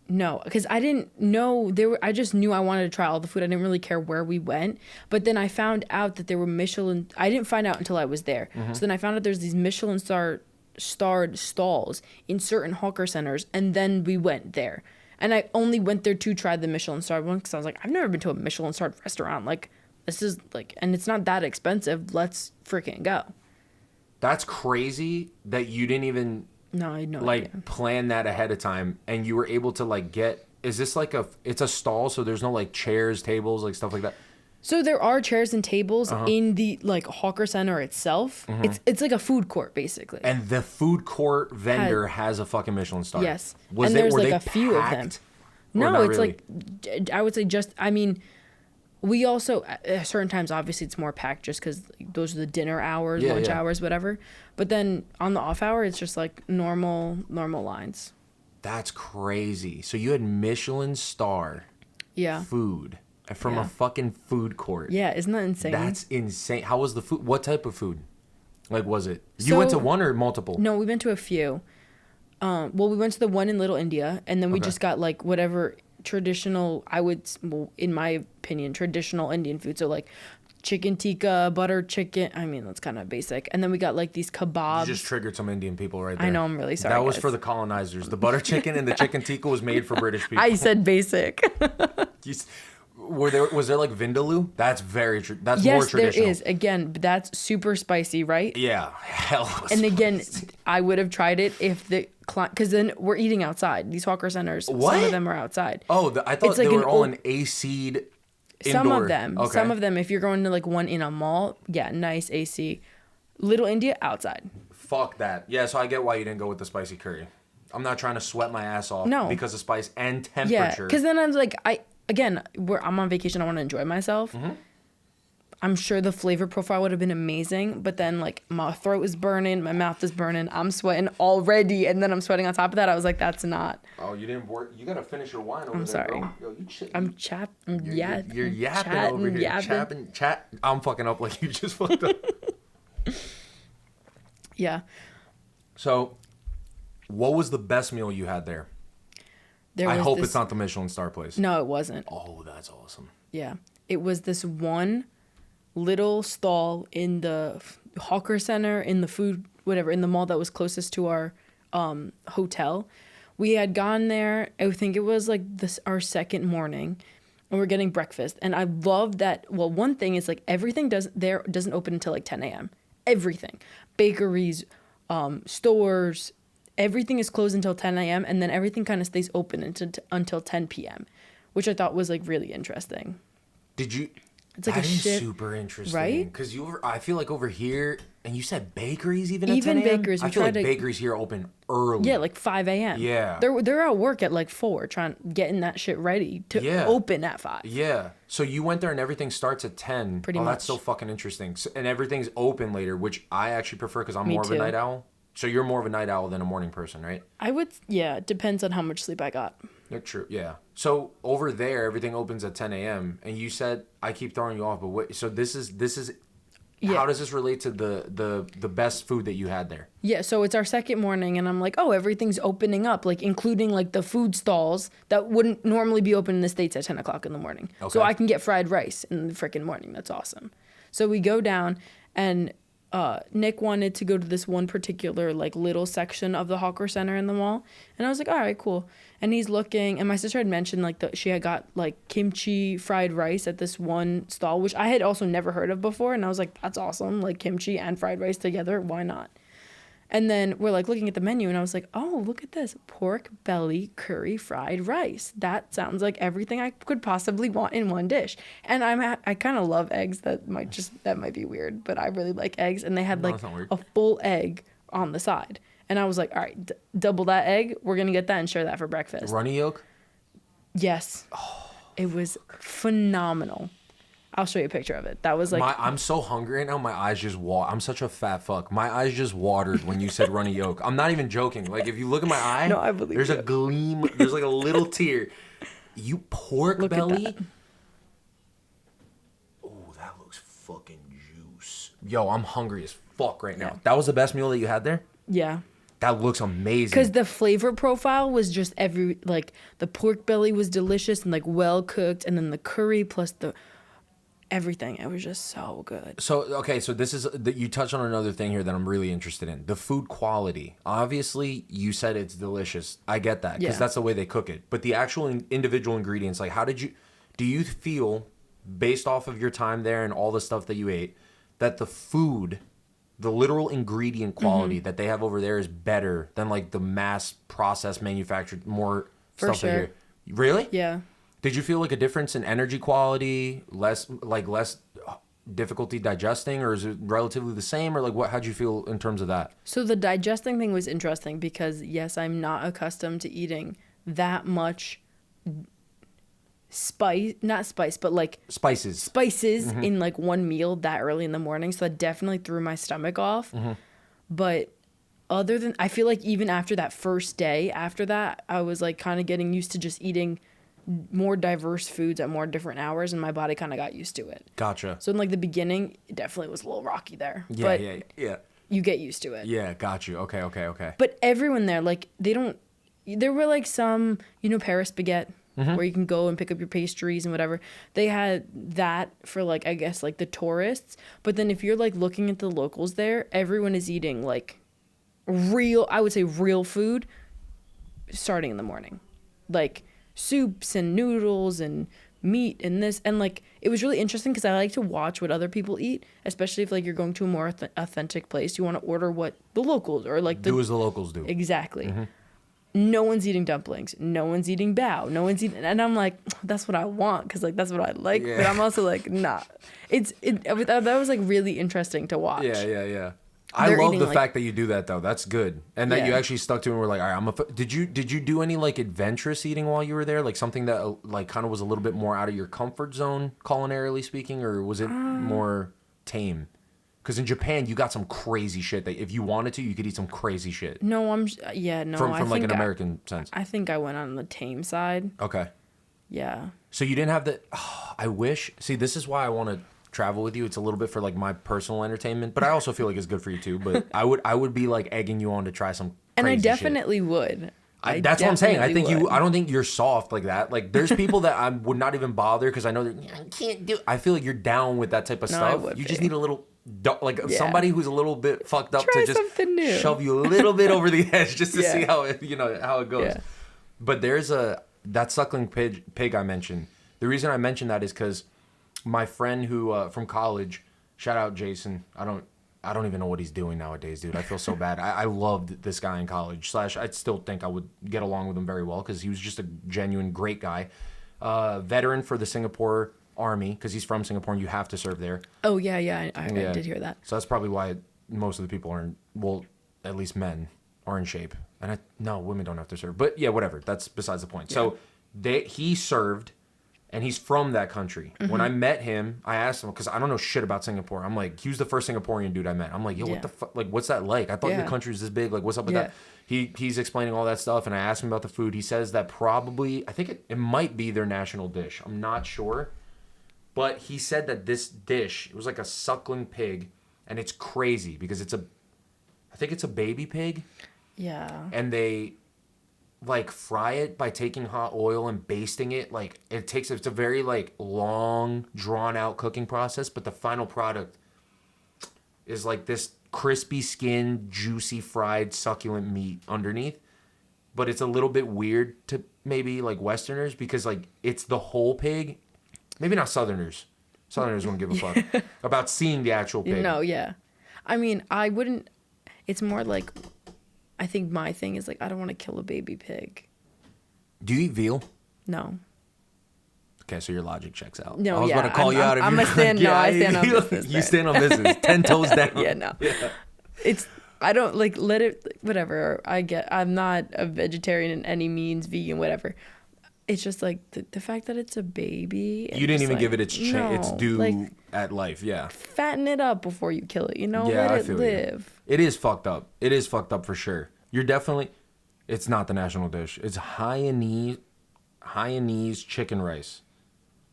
[SPEAKER 2] because I didn't know I just knew I wanted to try all the food. I didn't really care where we went. But then I found out that there were Michelin. I didn't find out until I was there. So then I found out there's these Michelin starred stalls in certain hawker centers, and then we went there. And I only went there to try the Michelin starred one because I was like, I've never been to a Michelin starred restaurant. Like, this is like, and it's not that expensive. Let's freaking go.
[SPEAKER 1] That's crazy that you didn't even
[SPEAKER 2] idea.
[SPEAKER 1] plan that ahead of time, and you were able to like get. Is this like it's a stall, so there's no like chairs, tables, like stuff like that?
[SPEAKER 2] So there are chairs and tables in the like hawker center itself. It's like a food court basically.
[SPEAKER 1] And the food court vendor has a fucking Michelin star.
[SPEAKER 2] Yes. There's like a few of them. No, it's really? Like I would say we also at certain times obviously it's more packed just because those are the dinner hours, lunch hours, whatever. But then on the off hour it's just like normal lines.
[SPEAKER 1] That's crazy. So you had Michelin star food from a fucking food court.
[SPEAKER 2] Yeah, isn't that insane?
[SPEAKER 1] That's insane. How was the food? What type of food? Like, was it? You went to one or multiple?
[SPEAKER 2] No, we went to a few. We went to the one in Little India, and then we just got like whatever traditional, in my opinion, traditional Indian food. So like chicken tikka, butter chicken. I mean, that's kind of basic. And then we got like these kebabs.
[SPEAKER 1] You just triggered some Indian people right there.
[SPEAKER 2] I know, I'm really sorry.
[SPEAKER 1] That was for the colonizers. The butter chicken and the chicken tikka was made for British people.
[SPEAKER 2] I said basic.
[SPEAKER 1] Was there like vindaloo? That's more traditional.
[SPEAKER 2] Yes, there is. Again, that's super spicy, right?
[SPEAKER 1] Yeah, hell.
[SPEAKER 2] And again, I would have tried it if because then we're eating outside. These hawker centers,
[SPEAKER 1] what?
[SPEAKER 2] Some of them are outside.
[SPEAKER 1] Oh, I thought they were all in AC'd indoor.
[SPEAKER 2] Some of them. If you're going to like one in a mall, nice AC. Little India outside.
[SPEAKER 1] Fuck that. Yeah, so I get why you didn't go with the spicy curry. I'm not trying to sweat my ass off
[SPEAKER 2] No.
[SPEAKER 1] because of spice and temperature.
[SPEAKER 2] Yeah, because then I was like, I'm on vacation. I want to enjoy myself.
[SPEAKER 1] Mm-hmm.
[SPEAKER 2] I'm sure the flavor profile would have been amazing, but then like my throat is burning, my mouth is burning, I'm sweating already, and then I'm sweating on top of that. I was like, that's not.
[SPEAKER 1] Oh, you didn't work. You gotta finish your wine over
[SPEAKER 2] I'm
[SPEAKER 1] there,
[SPEAKER 2] sorry.
[SPEAKER 1] bro. Yo,
[SPEAKER 2] You're
[SPEAKER 1] yapping over here. I'm fucking up like you just fucked up.
[SPEAKER 2] Yeah.
[SPEAKER 1] So, what was the best meal you had there? I hope it's not the Michelin star place.
[SPEAKER 2] No, it wasn't.
[SPEAKER 1] Oh, that's awesome.
[SPEAKER 2] Yeah. It was this one little stall in the hawker center, in the food, whatever, in the mall that was closest to our hotel. We had gone there, I think it was like our second morning, and we're getting breakfast. And I love that. Well, one thing is like everything doesn't open until like 10 a.m. Everything. Bakeries, stores, everything is closed until 10 a.m. and then everything kind of stays open until 10 p.m., which I thought was like really interesting. It's like
[SPEAKER 1] that
[SPEAKER 2] a
[SPEAKER 1] is
[SPEAKER 2] shift,
[SPEAKER 1] super interesting,
[SPEAKER 2] right?
[SPEAKER 1] Because I feel like over here, and you said bakeries even at
[SPEAKER 2] Even
[SPEAKER 1] 10 a.m.?
[SPEAKER 2] bakeries,
[SPEAKER 1] I feel like bakeries here open early.
[SPEAKER 2] Yeah, like 5 a.m.
[SPEAKER 1] Yeah.
[SPEAKER 2] They're at work at like 4 getting that shit ready to open at 5.
[SPEAKER 1] Yeah. So you went there and everything starts at 10.
[SPEAKER 2] Pretty much.
[SPEAKER 1] That's so fucking interesting. So, and everything's open later, which I actually prefer because I'm more of a night owl. So you're more of a night owl than a morning person, right?
[SPEAKER 2] It depends on how much sleep I got.
[SPEAKER 1] True, yeah. So over there, everything opens at 10 a.m. And you said, I keep throwing you off, but wait, so this is how does this relate to the best food that you had there?
[SPEAKER 2] Yeah, so it's our second morning, and I'm like, oh, everything's opening up, like including like the food stalls that wouldn't normally be open in the States at 10 o'clock in the morning. Okay. So I can get fried rice in the freaking morning. That's awesome. So we go down, and Nick wanted to go to this one particular like little section of the hawker center in the mall, and I was like, all right, cool. And he's looking, and my sister had mentioned like she had got like kimchi fried rice at this one stall, which I had also never heard of before, and I was like, that's awesome, like kimchi and fried rice together, why not? And then we're like looking at the menu, and I was like, oh, look at this, pork belly curry fried rice. That sounds like everything I could possibly want in one dish. And I kind of love eggs. That might be weird, but I really like eggs. And they had like a full egg on the side. And I was like, all right, double that egg. We're going to get that and share that for breakfast.
[SPEAKER 1] Runny yolk?
[SPEAKER 2] Yes. Oh, it was phenomenal. I'll show you a picture of it. That was like...
[SPEAKER 1] I'm so hungry right now, my eyes just I'm such a fat fuck. My eyes just watered when you said runny yolk. I'm not even joking. Like, if you look at my eye,
[SPEAKER 2] no, I believe
[SPEAKER 1] there's a gleam. There's like a little tear. You pork
[SPEAKER 2] look
[SPEAKER 1] belly? Oh, that looks fucking juice. Yo, I'm hungry as fuck right now. Yeah. That was the best meal that you had there?
[SPEAKER 2] Yeah.
[SPEAKER 1] That looks amazing.
[SPEAKER 2] Because the flavor profile was just the pork belly was delicious and like well cooked, and then the curry plus the... everything. It was just so good.
[SPEAKER 1] So, okay, so this is, you touched on another thing here that I'm really interested in. The food quality. Obviously, you said it's delicious. I get that, because that's the way they cook it. But the actual individual ingredients, like do you feel, based off of your time there and all the stuff that you ate, that the food, the literal ingredient quality that they have over there is better than like the mass processed manufactured more
[SPEAKER 2] For
[SPEAKER 1] stuff
[SPEAKER 2] sure.
[SPEAKER 1] here? Really?
[SPEAKER 2] Yeah.
[SPEAKER 1] Did you feel like a difference in energy quality, less difficulty digesting, or is it relatively the same, or like how'd you feel in terms of that?
[SPEAKER 2] So the digesting thing was interesting because yes, I'm not accustomed to eating that much but like spices in like one meal that early in the morning. So that definitely threw my stomach off. Mm-hmm. But other than, I feel like even after that first day, after that, I was like kind of getting used to just eating more diverse foods at more different hours, and my body kind of got used to it.
[SPEAKER 1] Gotcha.
[SPEAKER 2] So in like the beginning, it definitely was a little rocky there.
[SPEAKER 1] Yeah,
[SPEAKER 2] but
[SPEAKER 1] yeah.
[SPEAKER 2] You get used to it.
[SPEAKER 1] Yeah, got you. Okay.
[SPEAKER 2] But everyone there, like, there were like some, Paris baguette, where you can go and pick up your pastries and whatever. They had that for like, I guess, like the tourists. But then if you're like looking at the locals there, everyone is eating like real food starting in the morning. Like soups and noodles and meat and this, and like it was really interesting because I like to watch what other people eat, especially if like you're going to a more authentic place. You want to order what the locals, or like
[SPEAKER 1] do as the locals do.
[SPEAKER 2] Exactly. No one's eating dumplings, no one's eating bao, no one's eating, and I'm like, that's what I want because like that's what I like. But I'm also like, nah. That was like really interesting to watch.
[SPEAKER 1] Yeah. I love the fact that you do that though. That's good, and that you actually stuck to it and were like, all right, did you do any like adventurous eating while you were there, like something that like kind of was a little bit more out of your comfort zone, culinarily speaking, or was it more tame? Because in Japan, you got some crazy shit that if you wanted to, you could eat some crazy shit.
[SPEAKER 2] No, no.
[SPEAKER 1] From like an American sense.
[SPEAKER 2] I think I went on the tame side.
[SPEAKER 1] Okay.
[SPEAKER 2] Yeah.
[SPEAKER 1] So you didn't have the. Oh, I wish. See, this is why I want to travel with you. It's a little bit for like my personal entertainment, but I also feel like it's good for you too. But I would be like egging you on to try some.
[SPEAKER 2] And I
[SPEAKER 1] crazy
[SPEAKER 2] definitely
[SPEAKER 1] shit.
[SPEAKER 2] Would.
[SPEAKER 1] That's what I'm saying. I think I don't think you're soft like that. Like there's people that I would not even bother because I know that I can't do. I feel like you're down with that type of stuff. You just need a little. Somebody who's a little bit fucked up
[SPEAKER 2] Try
[SPEAKER 1] to just
[SPEAKER 2] new.
[SPEAKER 1] shove you a little bit over the edge just to see how it goes.
[SPEAKER 2] Yeah.
[SPEAKER 1] But there's that suckling pig I mentioned. The reason I mentioned that is because my friend who from college, shout out Jason. I don't even know what he's doing nowadays, dude. I feel so bad. I loved this guy in college. I still think I would get along with him very well because he was just a genuine great guy. Veteran for the Singapore Army because he's from Singapore and you have to serve there.
[SPEAKER 2] Oh yeah, I did hear that.
[SPEAKER 1] So that's probably why most of the people are at least men are in shape. And no, women don't have to serve. But yeah, whatever. That's besides the point. Yeah. So he served and he's from that country. Mm-hmm. When I met him, I asked him because I don't know shit about Singapore. I'm like, he was the first Singaporean dude I met. I'm like, yo, what the fuck? Like, what's that like? I thought your country was this big. Like, what's up with that? He's explaining all that stuff, and I asked him about the food. He says that probably, I think it might be their national dish. I'm not sure. But he said that this dish, it was like a suckling pig, and it's crazy because I think it's a baby pig.
[SPEAKER 2] Yeah.
[SPEAKER 1] And they like fry it by taking hot oil and basting it. Like it's a very like long, drawn out cooking process, but the final product is like this crispy skin, juicy fried succulent meat underneath. But it's a little bit weird to maybe like Westerners because like it's the whole pig. Maybe not Southerners. Southerners won't give a fuck about seeing the actual pig.
[SPEAKER 2] No, yeah. I mean, I wouldn't. It's more like, I think my thing is like, I don't want to kill a baby pig.
[SPEAKER 1] Do you eat veal?
[SPEAKER 2] No.
[SPEAKER 1] Okay, so your logic checks out.
[SPEAKER 2] No,
[SPEAKER 1] I was going to call you out if
[SPEAKER 2] I'm
[SPEAKER 1] you're
[SPEAKER 2] stand.
[SPEAKER 1] like,
[SPEAKER 2] I stand on business.
[SPEAKER 1] You stand on business. 10 toes down.
[SPEAKER 2] Yeah, no. Yeah. I don't like let it. Whatever. I'm not a vegetarian in any means, vegan, whatever. It's just like the fact that it's a baby.
[SPEAKER 1] You didn't even give it its due at life, yeah.
[SPEAKER 2] Fatten it up before you kill it,
[SPEAKER 1] Yeah,
[SPEAKER 2] let it live.
[SPEAKER 1] You. It is fucked up. It is fucked up for sure. You're definitely. It's not the national dish. It's Hainanese chicken rice.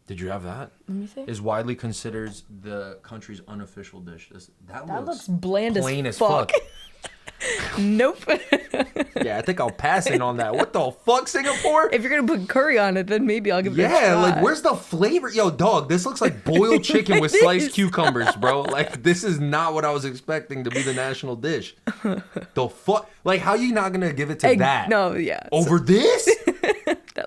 [SPEAKER 1] Did you have that?
[SPEAKER 2] Let me see.
[SPEAKER 1] Is widely considered the country's unofficial dish. That looks
[SPEAKER 2] bland
[SPEAKER 1] plain
[SPEAKER 2] as fuck. Nope.
[SPEAKER 1] Yeah, I think I'll pass in on that. What the fuck, Singapore?
[SPEAKER 2] If you're gonna put curry on it, then maybe I'll give it a try.
[SPEAKER 1] Yeah, like where's the flavor? Yo, dog, this looks like boiled chicken with sliced cucumbers, bro. Like this is not what I was expecting to be the national dish. The fuck? Like how you not gonna give it to that?
[SPEAKER 2] No, yeah.
[SPEAKER 1] Over this?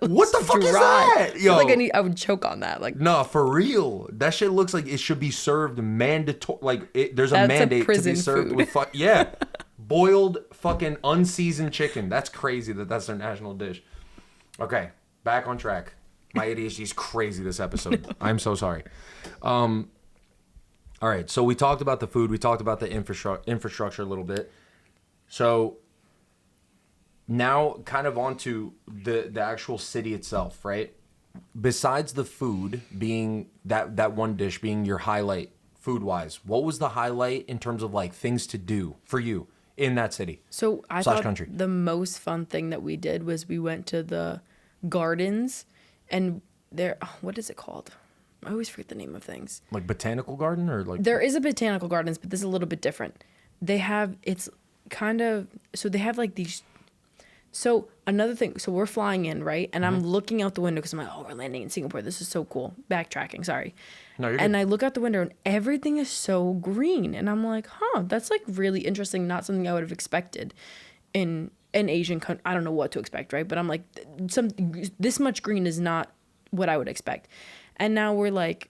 [SPEAKER 1] What the fuck is that? Yo,
[SPEAKER 2] I feel like I would choke on that. Like,
[SPEAKER 1] no, for real. That shit looks like it should be served mandatory. Like there's a mandate to be served
[SPEAKER 2] food.
[SPEAKER 1] with yeah. Boiled fucking unseasoned chicken. That's crazy that's their national dish. Okay, back on track. My ADHD is crazy this episode. I'm so sorry. All right, so we talked about the food. We talked about the infrastructure a little bit. So now kind of onto the actual city itself, right? Besides the food being that one dish being your highlight food-wise, what was the highlight in terms of like things to do for you in that city?
[SPEAKER 2] So I thought
[SPEAKER 1] country.
[SPEAKER 2] The most fun thing that we did was we went to the gardens, and there, what is it called? I always forget the name of things.
[SPEAKER 1] Like botanical garden or like?
[SPEAKER 2] There is a botanical gardens, but this is a little bit different. They have like these. So another thing, so we're flying in, right? And I'm looking out the window because I'm like, oh, we're landing in Singapore. This is so cool. Backtracking, sorry.
[SPEAKER 1] No, you're good.
[SPEAKER 2] And I look out the window and everything is so green. And I'm like, that's like really interesting. Not something I would have expected in an Asian country. I don't know what to expect, right? But I'm like, this much green is not what I would expect. And now we're like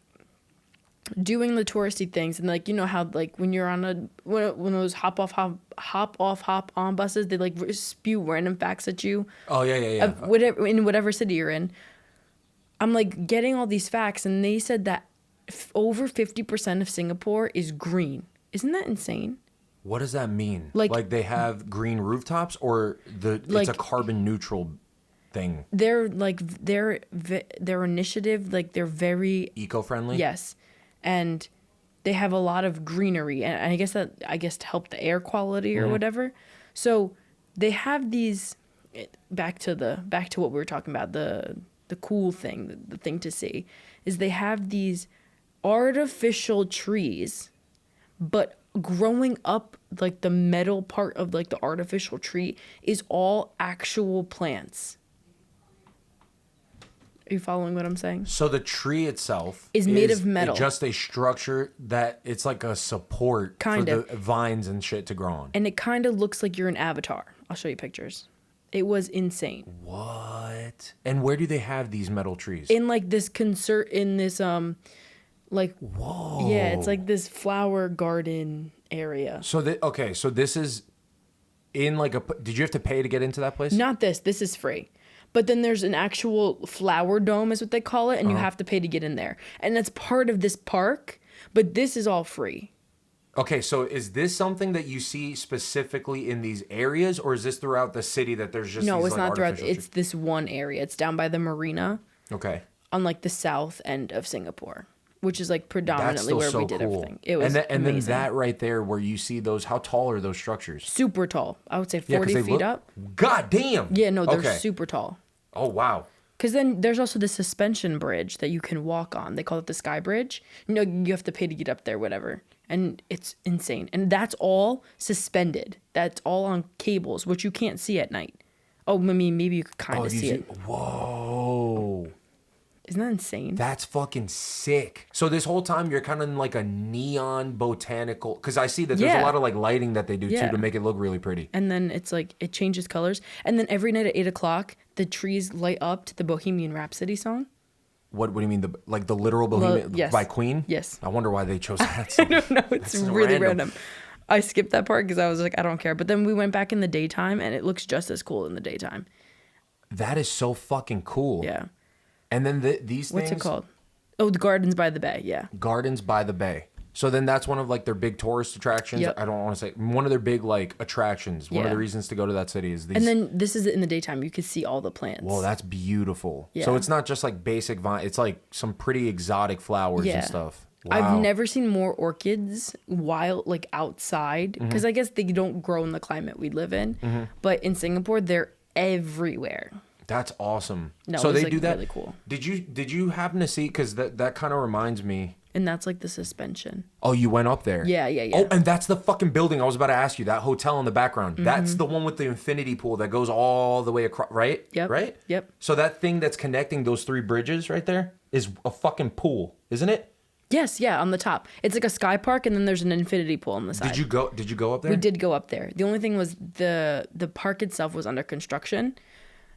[SPEAKER 2] doing the touristy things, and like, you know how like when you're on one of those hop on buses, they like spew random facts at you.
[SPEAKER 1] Oh yeah.
[SPEAKER 2] Whatever city you're in. I'm like getting all these facts, and they said that over 50% of Singapore is green. Isn't that insane?
[SPEAKER 1] What does that mean?
[SPEAKER 2] Like
[SPEAKER 1] they have green rooftops, or it's a carbon neutral thing?
[SPEAKER 2] Their initiative, like they're very
[SPEAKER 1] eco-friendly.
[SPEAKER 2] Yes, and they have a lot of greenery, and I guess to help the air quality or whatever. So they have these. Back to what we were talking about, the cool thing, the thing to see, is they have these artificial trees, but growing up, like the metal part of like the artificial tree is all actual plants. Are you following what I'm saying?
[SPEAKER 1] So the tree itself
[SPEAKER 2] is made of metal.
[SPEAKER 1] Just a structure that it's like a support for the vines and shit to grow on.
[SPEAKER 2] And it kind of looks like you're an avatar. I'll show you pictures. It was insane.
[SPEAKER 1] What? And where do they have these metal trees?
[SPEAKER 2] In like this like,
[SPEAKER 1] whoa.
[SPEAKER 2] Yeah, it's like this flower garden area.
[SPEAKER 1] So this is in like did you have to pay to get into that place?
[SPEAKER 2] Not this. This is free. But then there's an actual flower dome is what they call it, and you have to pay to get in there. And that's part of this park, but this is all free.
[SPEAKER 1] Okay, so is this something that you see specifically in these areas, or is this throughout the city that there's just
[SPEAKER 2] No, it's not throughout. It's this one area. It's down by the marina.
[SPEAKER 1] Okay.
[SPEAKER 2] On like the south end of Singapore, which is like predominantly where we did everything. It was
[SPEAKER 1] and
[SPEAKER 2] amazing.
[SPEAKER 1] then that right there where you see those, how tall are those structures?
[SPEAKER 2] Super tall. I would say 40 feet up.
[SPEAKER 1] God damn.
[SPEAKER 2] Yeah, no, they're super tall.
[SPEAKER 1] Oh, wow.
[SPEAKER 2] Because then there's also the suspension bridge that you can walk on. They call it the Sky Bridge. You know, you have to pay to get up there, whatever. And it's insane. And that's all suspended. That's all on cables, which you can't see at night. Oh, I mean, maybe you could kind of see it.
[SPEAKER 1] Whoa.
[SPEAKER 2] Isn't that insane?
[SPEAKER 1] That's fucking sick. So this whole time you're kind of in like a neon botanical, because I see that there's a lot of like lighting that they do too to make it look really pretty.
[SPEAKER 2] And then it's like it changes colors. And then every night at 8:00, the trees light up to the Bohemian Rhapsody song.
[SPEAKER 1] What do you mean? The literal Bohemian by Queen?
[SPEAKER 2] Yes.
[SPEAKER 1] I wonder why they chose that song.
[SPEAKER 2] I don't know. It's really random. I skipped that part because I was like, I don't care. But then we went back in the daytime, and it looks just as cool in the daytime.
[SPEAKER 1] That is so fucking cool.
[SPEAKER 2] Yeah.
[SPEAKER 1] And then these things.
[SPEAKER 2] What's it called? Oh, the Gardens by the Bay. Yeah.
[SPEAKER 1] Gardens by the Bay. So then that's one of like their big tourist attractions. Yep. I don't want to say one of their big like attractions. One of the reasons to go to that city is these.
[SPEAKER 2] And then this is in the daytime. You can see all the plants.
[SPEAKER 1] Whoa, that's beautiful.
[SPEAKER 2] Yeah.
[SPEAKER 1] So it's not just like basic vine. It's like some pretty exotic flowers and stuff. Wow.
[SPEAKER 2] I've never seen more orchids wild, like outside, because I guess they don't grow in the climate we live in. But in Singapore, they're everywhere.
[SPEAKER 1] That's awesome.
[SPEAKER 2] No,
[SPEAKER 1] so they
[SPEAKER 2] like
[SPEAKER 1] do that.
[SPEAKER 2] Really cool.
[SPEAKER 1] Did you happen to see? Because that kind of reminds me.
[SPEAKER 2] And that's like the suspension.
[SPEAKER 1] Oh, you went up there.
[SPEAKER 2] Yeah.
[SPEAKER 1] Oh, and that's the fucking building I was about to ask you. That hotel in the background. That's the one with the infinity pool that goes all the way across. Right.
[SPEAKER 2] Yep.
[SPEAKER 1] Right.
[SPEAKER 2] Yep.
[SPEAKER 1] So that thing that's connecting those 3 bridges right there is a fucking pool, isn't it?
[SPEAKER 2] Yes, yeah, on the top. It's like a sky park, and then there's an infinity pool on the side.
[SPEAKER 1] Did you go up there?
[SPEAKER 2] We did go up there. The only thing was the park itself was under construction.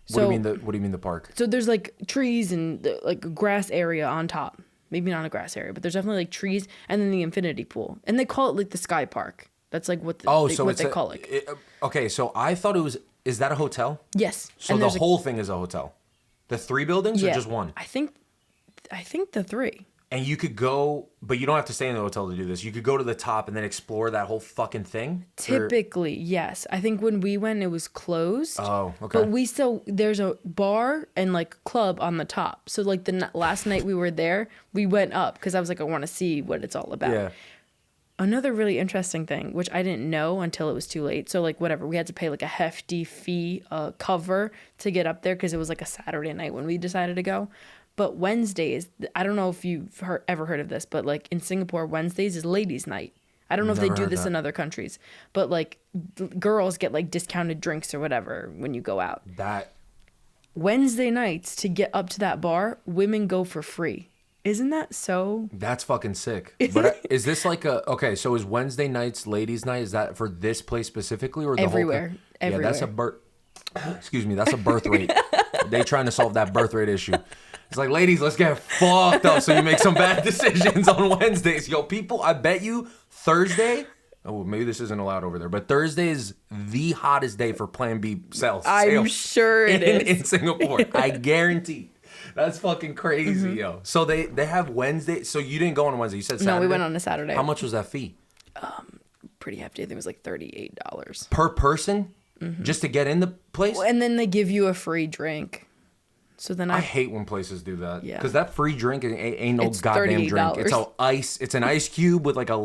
[SPEAKER 1] So, what do you mean the park?
[SPEAKER 2] So there's like trees and like a grass area on top. Maybe not a grass area, but there's definitely like trees, and then the infinity pool. And they call it like the sky park. That's like what they call it.
[SPEAKER 1] Okay, so I thought it was. Is that a hotel?
[SPEAKER 2] Yes.
[SPEAKER 1] So the whole thing is a hotel. The 3 buildings or just one?
[SPEAKER 2] I think the 3.
[SPEAKER 1] And you could go, but you don't have to stay in the hotel to do this. You could go to the top and then explore that whole fucking thing?
[SPEAKER 2] Typically, yes. I think when we went, it was closed.
[SPEAKER 1] Oh, okay.
[SPEAKER 2] But there's a bar and like club on the top. So like the last night we were there, we went up because I was like, I want to see what it's all about.
[SPEAKER 1] Yeah.
[SPEAKER 2] Another really interesting thing, which I didn't know until it was too late. So like whatever, we had to pay like a hefty fee cover to get up there because it was like a Saturday night when we decided to go. But Wednesdays, I don't know if you've ever heard of this, but like in Singapore, Wednesdays is ladies' night. I don't know if they do this in other countries, but like girls get like discounted drinks or whatever when you go out. Wednesday nights to get up to that bar, women go for free. Isn't that so?
[SPEAKER 1] That's fucking sick. But is this like so is Wednesday nights ladies' night? Is that for this place specifically or the
[SPEAKER 2] everywhere?
[SPEAKER 1] Whole
[SPEAKER 2] Everywhere.
[SPEAKER 1] Yeah, that's a birth rate. They trying to solve that birth rate issue. It's like, ladies, let's get fucked up so you make some bad decisions on Wednesdays. Yo, people, I bet you Thursday, oh, maybe this isn't allowed over there, but Thursday is the hottest day for Plan B sales.
[SPEAKER 2] I'm sure it is.
[SPEAKER 1] In Singapore. I guarantee. That's fucking crazy, yo. So they have Wednesday. So you didn't go on Wednesday. You said Saturday?
[SPEAKER 2] No, we went on a Saturday.
[SPEAKER 1] How much was that fee?
[SPEAKER 2] pretty hefty. I think it was like $38
[SPEAKER 1] per person, just to get in the place.
[SPEAKER 2] And then they give you a free drink. So then
[SPEAKER 1] I hate when places do that.
[SPEAKER 2] Yeah.
[SPEAKER 1] Because that free drink ain't no
[SPEAKER 2] It's
[SPEAKER 1] goddamn drink.
[SPEAKER 2] $38.
[SPEAKER 1] It's all ice. It's an ice cube with like a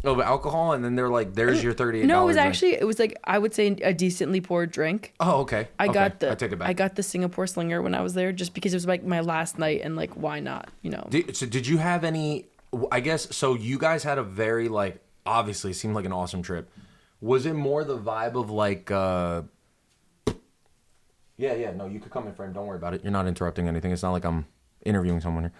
[SPEAKER 1] of alcohol, and then they're like, "There's your $38."
[SPEAKER 2] No, it was actually it was like I would say a decently poured drink.
[SPEAKER 1] Oh, okay.
[SPEAKER 2] I
[SPEAKER 1] take it back.
[SPEAKER 2] I got the Singapore Slinger when I was there, just because it was like my last night, and like why not? You know.
[SPEAKER 1] So did you have any? I guess so. You guys had a very like obviously seemed like an awesome trip. Was it more the vibe of like? Yeah, no, you could come in frame. Don't worry about it. You're not interrupting anything. It's not like I'm interviewing someone here.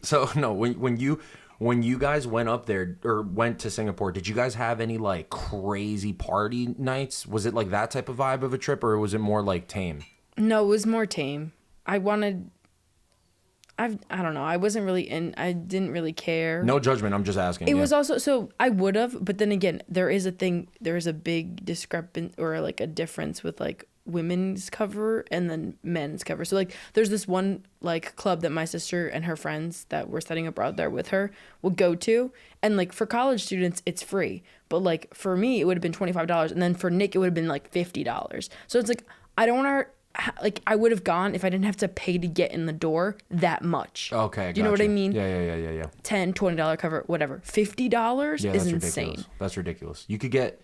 [SPEAKER 1] So no, when you guys went up there or went to Singapore, did you guys have any like crazy party nights? Was it like that type of vibe of a trip, or was it more like tame?
[SPEAKER 2] No, it was more tame. I don't know. I wasn't really I didn't really care.
[SPEAKER 1] No judgment. I'm just asking.
[SPEAKER 2] It was also, so I would have, but then again, there is a big discrepancy or like a difference with like women's cover and then men's cover. So like there's this one like club that my sister and her friends that were studying abroad there with her would go to, and like for college students it's free, but like for me it would have been $25, and then for Nick it would have been like $50. So it's like I don't want to, like I would have gone if I didn't have to pay to get in the door that much.
[SPEAKER 1] Okay,
[SPEAKER 2] do you know what I mean?
[SPEAKER 1] Yeah.
[SPEAKER 2] $10-$20 cover, whatever. $50 is insane.
[SPEAKER 1] Ridiculous. That's ridiculous. You could get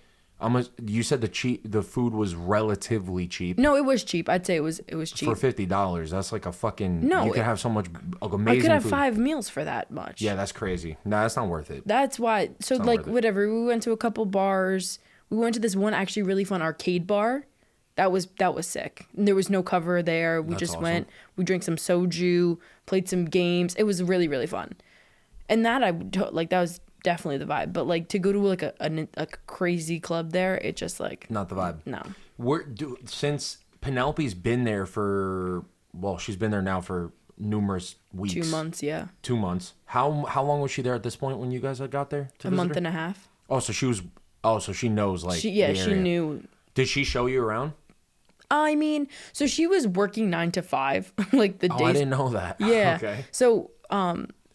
[SPEAKER 1] you said the food was relatively cheap.
[SPEAKER 2] No, it was cheap. I'd say it was cheap.
[SPEAKER 1] For $50, that's like a fucking.
[SPEAKER 2] No,
[SPEAKER 1] you could have so much amazing.
[SPEAKER 2] I could have
[SPEAKER 1] food.
[SPEAKER 2] 5 meals for that much.
[SPEAKER 1] Yeah, that's crazy. No, that's not worth it.
[SPEAKER 2] That's why. So like whatever, we went to a couple bars. We went to this one actually really fun arcade bar. That was sick. There was no cover there. We just awesome. Went. We drank some soju, played some games. It was really really fun. And that that was definitely the vibe. But like to go to like a crazy club there, it just like
[SPEAKER 1] not the vibe.
[SPEAKER 2] No.
[SPEAKER 1] Since Penelope's been there she's been there now for numerous weeks.
[SPEAKER 2] 2 months, yeah.
[SPEAKER 1] 2 months. How long was she there at this point when you guys had got there?
[SPEAKER 2] A month and a half.
[SPEAKER 1] Oh, so she was. Oh, so she knows like.
[SPEAKER 2] She knew.
[SPEAKER 1] Did she show you around?
[SPEAKER 2] I mean, so she was working 9 to 5, like the days.
[SPEAKER 1] Oh, I didn't know that.
[SPEAKER 2] Yeah.
[SPEAKER 1] Okay.
[SPEAKER 2] So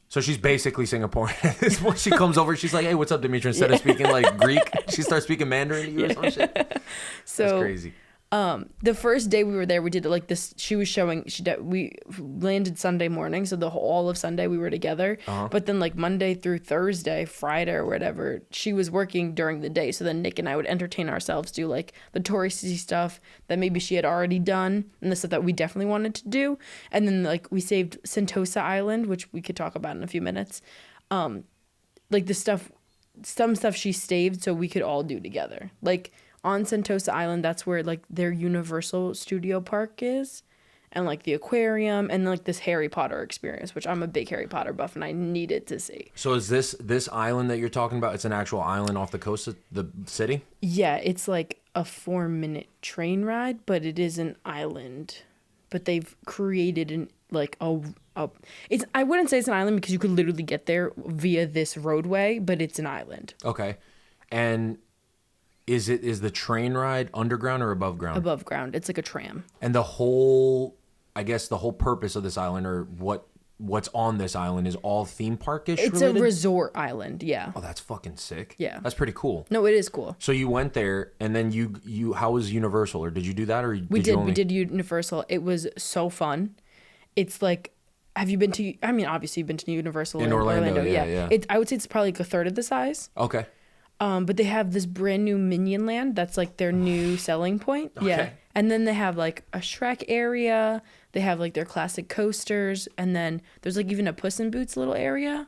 [SPEAKER 1] So she's basically Singaporean. When she comes over, she's like, "Hey, what's up, Demetra?" Instead of speaking like Greek, she starts speaking Mandarin to you or some shit.
[SPEAKER 2] So
[SPEAKER 1] that's crazy.
[SPEAKER 2] The first day we were there, we did like this. She was showing. We landed Sunday morning, so all of Sunday we were together. Uh-huh. But then like Monday through Thursday, Friday or whatever, she was working during the day. So then Nick and I would entertain ourselves, do like the touristy stuff that maybe she had already done, and the stuff that we definitely wanted to do. And then like we saved Sentosa Island, which we could talk about in a few minutes. Like some stuff she saved so we could all do together, like. On Sentosa Island, that's where like their Universal Studio Park is, and like the aquarium, and like this Harry Potter experience, which I'm a big Harry Potter buff and I needed to see.
[SPEAKER 1] So is this island that you're talking about? It's an actual island off the coast of the city?
[SPEAKER 2] Yeah, it's like a 4-minute train ride, but it is an island. But they've created it's I wouldn't say it's an island because you could literally get there via this roadway, but it's an island.
[SPEAKER 1] Okay, and. Is the train ride underground or above ground?
[SPEAKER 2] Above ground. It's like a tram.
[SPEAKER 1] And the whole purpose of this island, or what's on this island, is all theme parkish.
[SPEAKER 2] It's related? A resort island, yeah.
[SPEAKER 1] Oh, that's fucking sick.
[SPEAKER 2] Yeah,
[SPEAKER 1] that's pretty cool.
[SPEAKER 2] No, it is cool.
[SPEAKER 1] So you went there, and then you how was Universal, or did you do that, or
[SPEAKER 2] we did Universal. It was so fun. It's like, have you been to? I mean, obviously you've been to Universal
[SPEAKER 1] in Orlando. Yeah.
[SPEAKER 2] I would say it's probably like a third of the size.
[SPEAKER 1] Okay.
[SPEAKER 2] But they have this brand new Minion Land. That's like their new selling point. Okay. Yeah. And then they have like a Shrek area. They have like their classic coasters. And then there's like even a Puss in Boots little area.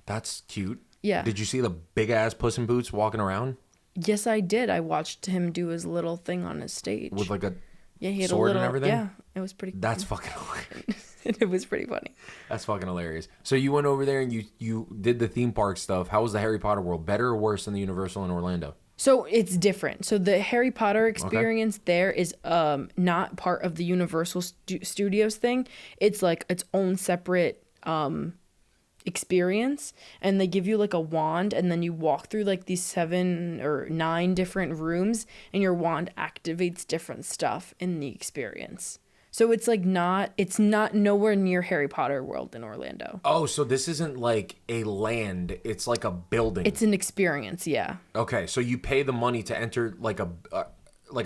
[SPEAKER 1] That's cute.
[SPEAKER 2] Yeah.
[SPEAKER 1] Did you see the big ass Puss in Boots walking around?
[SPEAKER 2] Yes, I did. I watched him do his little thing on his stage.
[SPEAKER 1] With like a
[SPEAKER 2] he had
[SPEAKER 1] sword
[SPEAKER 2] a little,
[SPEAKER 1] and everything?
[SPEAKER 2] Yeah. It was pretty
[SPEAKER 1] That's fucking hilarious.
[SPEAKER 2] It was pretty funny.
[SPEAKER 1] That's fucking hilarious. So you went over there and you did the theme park stuff. How was the Harry Potter world? Better or worse than the Universal in Orlando?
[SPEAKER 2] So it's different. So the Harry Potter experience there is not part of the Universal Studios thing. It's like its own separate experience, and they give you like a wand, and then you walk through like these 7 or 9 different rooms, and your wand activates different stuff in the experience. So it's like it's not nowhere near Harry Potter World in Orlando.
[SPEAKER 1] Oh, so this isn't like a land. It's like a building.
[SPEAKER 2] It's an experience, yeah.
[SPEAKER 1] Okay, so you pay the money to enter like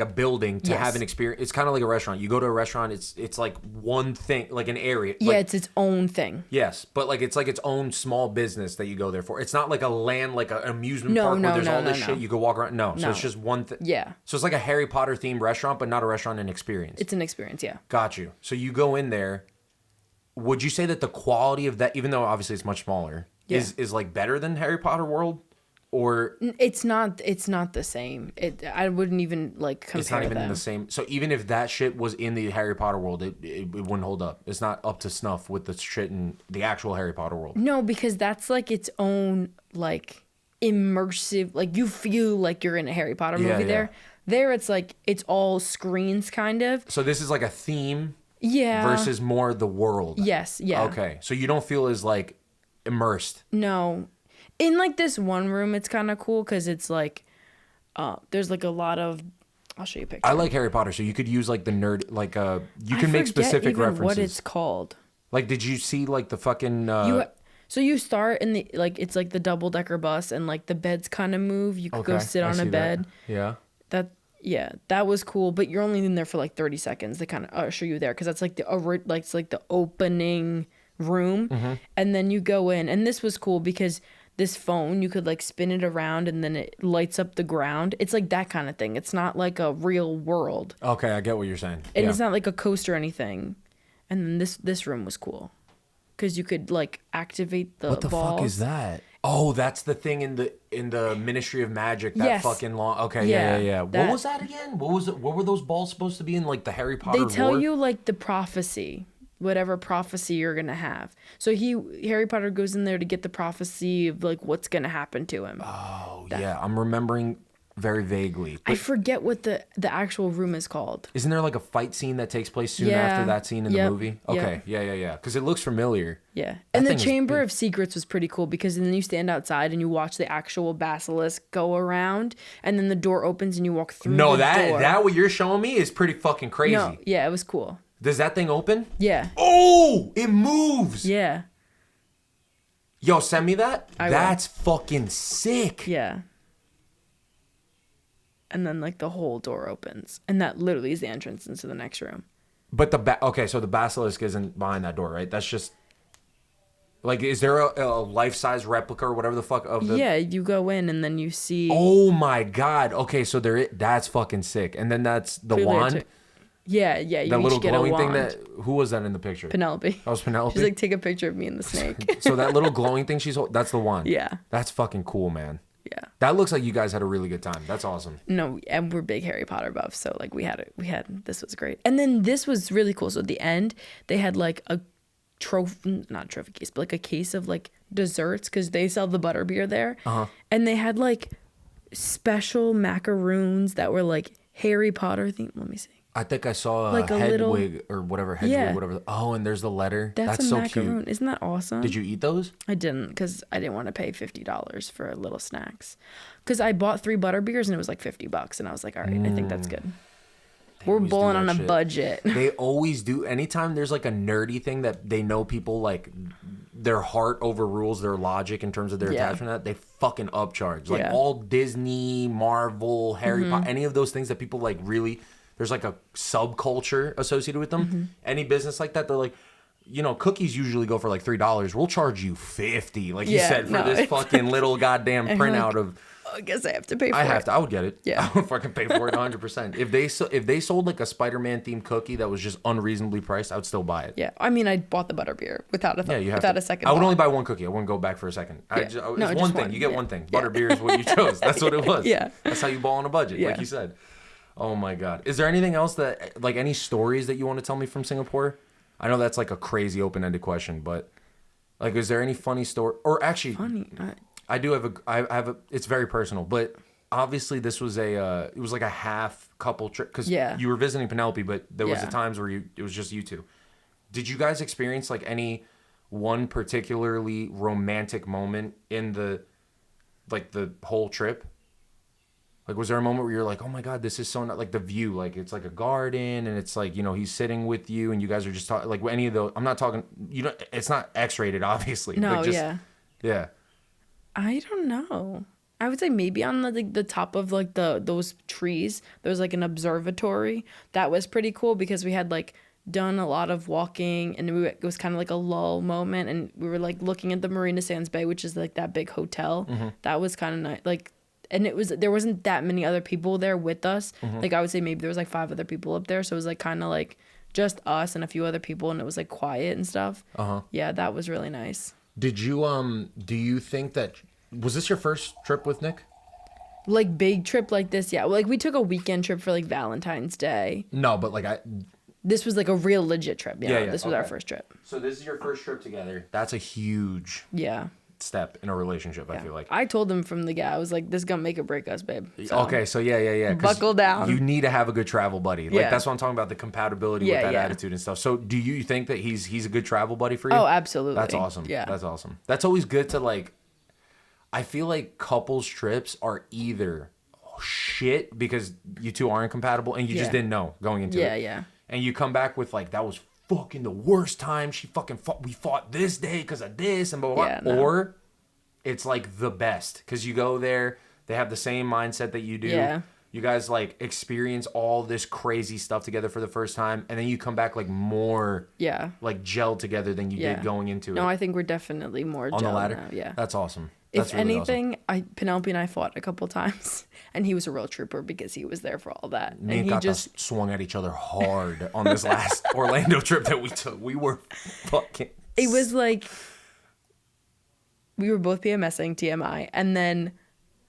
[SPEAKER 1] a building to have an experience. It's kind of like a restaurant. You go to a restaurant, it's like one thing, like an area.
[SPEAKER 2] Yeah, it's its own thing.
[SPEAKER 1] Yes, but like it's like its own small business that you go there for. It's not like a land, like an amusement park where there's all this shit you could walk around. No, so it's just one thing.
[SPEAKER 2] Yeah.
[SPEAKER 1] So it's like a Harry Potter themed restaurant, but not a restaurant, an experience.
[SPEAKER 2] It's an experience, yeah.
[SPEAKER 1] Got you. So you go in there. Would you say that the quality of that, even though obviously it's much smaller, is like better than Harry Potter World? Or
[SPEAKER 2] it's not the same. I wouldn't even like compare.
[SPEAKER 1] It's not even in the same. So even if that shit was in the Harry Potter world, it wouldn't hold up. It's not up to snuff with the shit in the actual Harry Potter world.
[SPEAKER 2] No, because that's like its own like immersive. Like you feel like you're in a Harry Potter movie there. There it's like it's all screens kind of.
[SPEAKER 1] So this is like a theme.
[SPEAKER 2] Yeah.
[SPEAKER 1] Versus more the world.
[SPEAKER 2] Yes. Yeah.
[SPEAKER 1] Okay. So you don't feel as like immersed.
[SPEAKER 2] No. In like this one room, it's kind of cool because it's like, there's like a lot of. I'll show you a picture.
[SPEAKER 1] I like Harry Potter, so you could use like the nerd, like you can make specific
[SPEAKER 2] even
[SPEAKER 1] references.
[SPEAKER 2] What it's called?
[SPEAKER 1] Like, did you see like the fucking?
[SPEAKER 2] So you start in the like it's like the double-decker bus and like the beds kind of move. You could go sit on a bed.
[SPEAKER 1] That.
[SPEAKER 2] Yeah. That was cool, but you're only in there for like 30 seconds. They kind of usher you there because that's like it's like the opening room, and then you go in, and this was cool because. This phone, you could like spin it around and then it lights up the ground. It's like that kind of thing. It's not like a real world.
[SPEAKER 1] Okay, I get what you're saying.
[SPEAKER 2] And it's not like a coaster or anything. And then this room was cool. Because you could like activate the balls.
[SPEAKER 1] What the fuck is that? Oh, that's the thing in the Ministry of Magic. That fucking long. Okay, yeah. What was that again? What were those balls supposed to be in like the Harry Potter
[SPEAKER 2] They tell
[SPEAKER 1] lore?
[SPEAKER 2] you like the prophecy. Whatever prophecy you're gonna have. So Harry Potter goes in there to get the prophecy of like what's gonna happen to him.
[SPEAKER 1] Oh yeah, I'm remembering very vaguely.
[SPEAKER 2] I forget what the actual room is called.
[SPEAKER 1] Isn't there like a fight scene that takes place soon after that scene in the movie? Okay, yeah. Because it looks familiar.
[SPEAKER 2] Yeah, and the Chamber of Secrets was pretty cool because then you stand outside and you watch the actual basilisk go around, and then the door opens and you walk through. No,
[SPEAKER 1] that what you're showing me is pretty fucking crazy.
[SPEAKER 2] No, yeah, it was cool.
[SPEAKER 1] Does that thing open?
[SPEAKER 2] Yeah.
[SPEAKER 1] Oh, it moves.
[SPEAKER 2] Yeah.
[SPEAKER 1] Yo, send me that. That's fucking sick.
[SPEAKER 2] Yeah. And then like the whole door opens, and that literally is the entrance into the next room.
[SPEAKER 1] But so the basilisk isn't behind that door, right? That's just like, is there a life-size replica or whatever the fuck of the?
[SPEAKER 2] Yeah, you go in and then you see.
[SPEAKER 1] Oh my god. Okay, so that's fucking sick. And then that's the wand.
[SPEAKER 2] Yeah, you
[SPEAKER 1] that little
[SPEAKER 2] get
[SPEAKER 1] glowing
[SPEAKER 2] a wand.
[SPEAKER 1] thing. Who was that in the picture?
[SPEAKER 2] Penelope.
[SPEAKER 1] That was Penelope.
[SPEAKER 2] She's like, take a picture of me and the snake.
[SPEAKER 1] So that little glowing thing that's the wand.
[SPEAKER 2] Yeah.
[SPEAKER 1] That's fucking cool, man.
[SPEAKER 2] Yeah.
[SPEAKER 1] That looks like you guys had a really good time. That's awesome.
[SPEAKER 2] No, and we're big Harry Potter buffs, so like we had this was great. And then this was really cool. So at the end, they had like a not trophy case, but like a case of like desserts because they sell the butterbeer there. And they had like special macaroons that were like Harry Potter themed. Let me see.
[SPEAKER 1] I think I saw like a Hedwig or whatever. Hedwig, whatever. Oh, and there's the letter. That's so
[SPEAKER 2] macaroon.
[SPEAKER 1] Cute.
[SPEAKER 2] Isn't that awesome?
[SPEAKER 1] Did you eat those?
[SPEAKER 2] I didn't because I didn't want to pay $50 for little snacks. Because I bought 3 butterbeers and it was like $50, and I was like, all right, I think that's good. We're bowling on a budget.
[SPEAKER 1] They always do. Anytime there's like a nerdy thing that they know people like, their heart overrules their logic in terms of their attachment to that, they fucking upcharge. Like all Disney, Marvel, Harry Potter, any of those things that people like really. There's like a subculture associated with them. Any business like that, they're like, cookies usually go for like $3. We'll charge you $50, like you said, for this fucking little goddamn printout of.
[SPEAKER 2] I guess I have to pay for it.
[SPEAKER 1] I would get it.
[SPEAKER 2] Yeah.
[SPEAKER 1] I would fucking pay for it 100%. If they sold like a Spider-Man themed cookie that was just unreasonably priced, I would still buy it.
[SPEAKER 2] Yeah. I mean, I bought the butterbeer without a second.
[SPEAKER 1] I would only buy one cookie. I wouldn't go back for a second. It's one thing. You get one thing. Butterbeer is what you chose. That's what it was.
[SPEAKER 2] Yeah.
[SPEAKER 1] That's how you ball on a budget, like you said. Oh my God. Is there anything else that, like any stories that you want to tell me from Singapore? I know that's like a crazy open-ended question, but like, is there any funny story? Or actually, I do have it's very personal, but obviously this was it was like a half couple trip because you were visiting Penelope, but there was the times where it was just you two. Did you guys experience like any one particularly romantic moment in the whole trip? Like, was there a moment where you're like, oh my God, this is so not like the view, like it's like a garden and it's like, you know, he's sitting with you and you guys are just talking, like any of those, I'm not talking, you know, it's not X-rated, obviously.
[SPEAKER 2] No,
[SPEAKER 1] but just,
[SPEAKER 2] yeah.
[SPEAKER 1] Yeah.
[SPEAKER 2] I don't know. I would say maybe on the top of like those trees, there was like an observatory. That was pretty cool because we had like done a lot of walking and it was kind of like a lull moment and we were like looking at the Marina Sands Bay, which is like that big hotel. That was kind of nice. Like, and there wasn't that many other people there with us. Like I would say maybe there was like 5 other people up there. So it was like kind of like just us and a few other people and it was like quiet and stuff. Yeah, that was really nice.
[SPEAKER 1] Did you, do you think that, was this your first trip with Nick?
[SPEAKER 2] Like big trip like this, yeah. Like we took a weekend trip for like Valentine's Day.
[SPEAKER 1] No, but like
[SPEAKER 2] This was like a real legit trip. Yeah. This was our
[SPEAKER 1] okay.
[SPEAKER 2] first trip.
[SPEAKER 1] So this is your first trip together. That's a huge step in a relationship, I feel like.
[SPEAKER 2] I told him from the get, I was like, this is going to make or break us, babe. So,
[SPEAKER 1] okay, so yeah.
[SPEAKER 2] Buckle down.
[SPEAKER 1] You need to have a good travel buddy. Like,
[SPEAKER 2] Yeah.
[SPEAKER 1] that's what I'm talking about, the compatibility with that attitude and stuff. So do you think that he's a good travel buddy for you?
[SPEAKER 2] Oh, absolutely.
[SPEAKER 1] That's awesome.
[SPEAKER 2] Yeah.
[SPEAKER 1] That's awesome. That's always good to, like, I feel like couples trips are either shit because you two aren't compatible and you just didn't know going into it.
[SPEAKER 2] Yeah.
[SPEAKER 1] And you come back with, like, that was fucking the worst time. We fought this day because of this and blah, blah, blah.
[SPEAKER 2] Yeah, no.
[SPEAKER 1] Or it's, like, the best because you go there, they have the same mindset that you do.
[SPEAKER 2] Yeah.
[SPEAKER 1] You guys, like, experience all this crazy stuff together for the first time, and then you come back, like, more, like, gelled together than you did going into it.
[SPEAKER 2] No, I think we're definitely more
[SPEAKER 1] on
[SPEAKER 2] gelled
[SPEAKER 1] the ladder.
[SPEAKER 2] now. Yeah.
[SPEAKER 1] That's awesome. That's
[SPEAKER 2] If
[SPEAKER 1] really
[SPEAKER 2] anything, awesome. Penelope and I fought a couple times, and he was a real trooper because he was there for all that.
[SPEAKER 1] Me and
[SPEAKER 2] he
[SPEAKER 1] Kata swung at each other hard on this last Orlando trip that we took. We were fucking...
[SPEAKER 2] It was like... We were both PMSing, TMI, and then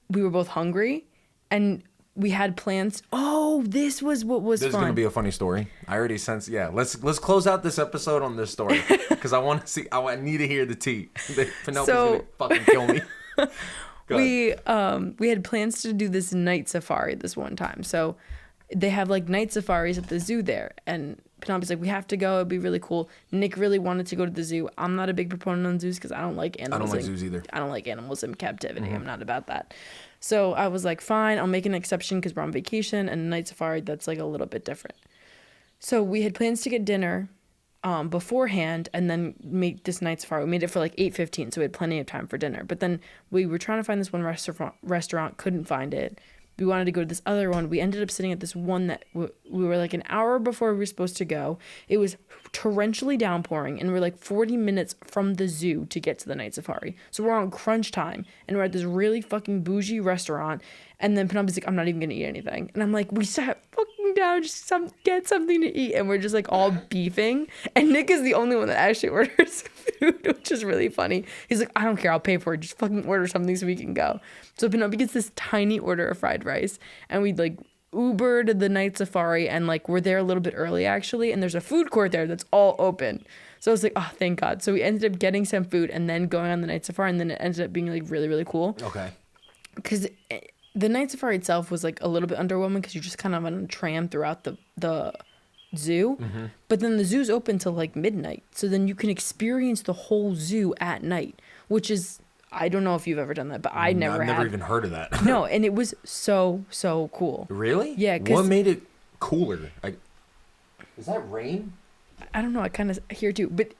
[SPEAKER 2] we were both hungry, and we had plans. Oh, this was what was fun.
[SPEAKER 1] This is going to be a funny story. I already sense... Yeah, let's close out this episode on this story, because I want to see... I need to hear the tea. Penelope's going to fucking kill me.
[SPEAKER 2] We had plans to do this night safari this one time. So they have like night safaris at the zoo there, and Penelope's like, we have to go. It'd be really cool. Nick really wanted to go to the zoo. I'm not a big proponent on zoos because I don't like animals.
[SPEAKER 1] I don't like zoos either.
[SPEAKER 2] I don't like animals in captivity. I'm not about that. So I was like, fine, I'll make an exception because we're on vacation, and night safari, that's like a little bit different. So we had plans to get dinner beforehand and then make this night safari. We made it for like 8:15, so we had plenty of time for dinner. But then we were trying to find this one restaurant, couldn't find it. We wanted to go to this other one. We ended up sitting at this one that we were like an hour before we were supposed to go. It was torrentially downpouring, and we're like 40 minutes from the zoo to get to the night safari. So we're on crunch time, and we're at this really fucking bougie restaurant. And then Penelope's like, I'm not even gonna eat anything. And I'm like, we sat fucking down, just get something to eat. And we're just like all beefing. And Nick is the only one that actually orders food, which is really funny. He's like, I don't care, I'll pay for it. Just fucking order something so we can go. So Penelope gets this tiny order of fried rice. And we like Ubered the night safari, and like we're there a little bit early actually. And there's a food court there that's all open. So I was like, oh, thank God. So we ended up getting some food and then going on the night safari. And then it ended up being like really, really cool.
[SPEAKER 1] Okay.
[SPEAKER 2] Because the night safari itself was like a little bit underwhelming because you're just kind of on a tram throughout the zoo. But then the zoo's open till like midnight. So then you can experience the whole zoo at night, which is, I don't know if you've ever done that, but I've never
[SPEAKER 1] even heard of that.
[SPEAKER 2] No, and it was so cool.
[SPEAKER 1] Really?
[SPEAKER 2] Yeah.
[SPEAKER 1] What made it cooler? Is that rain?
[SPEAKER 2] I don't know. I kind of hear too, but...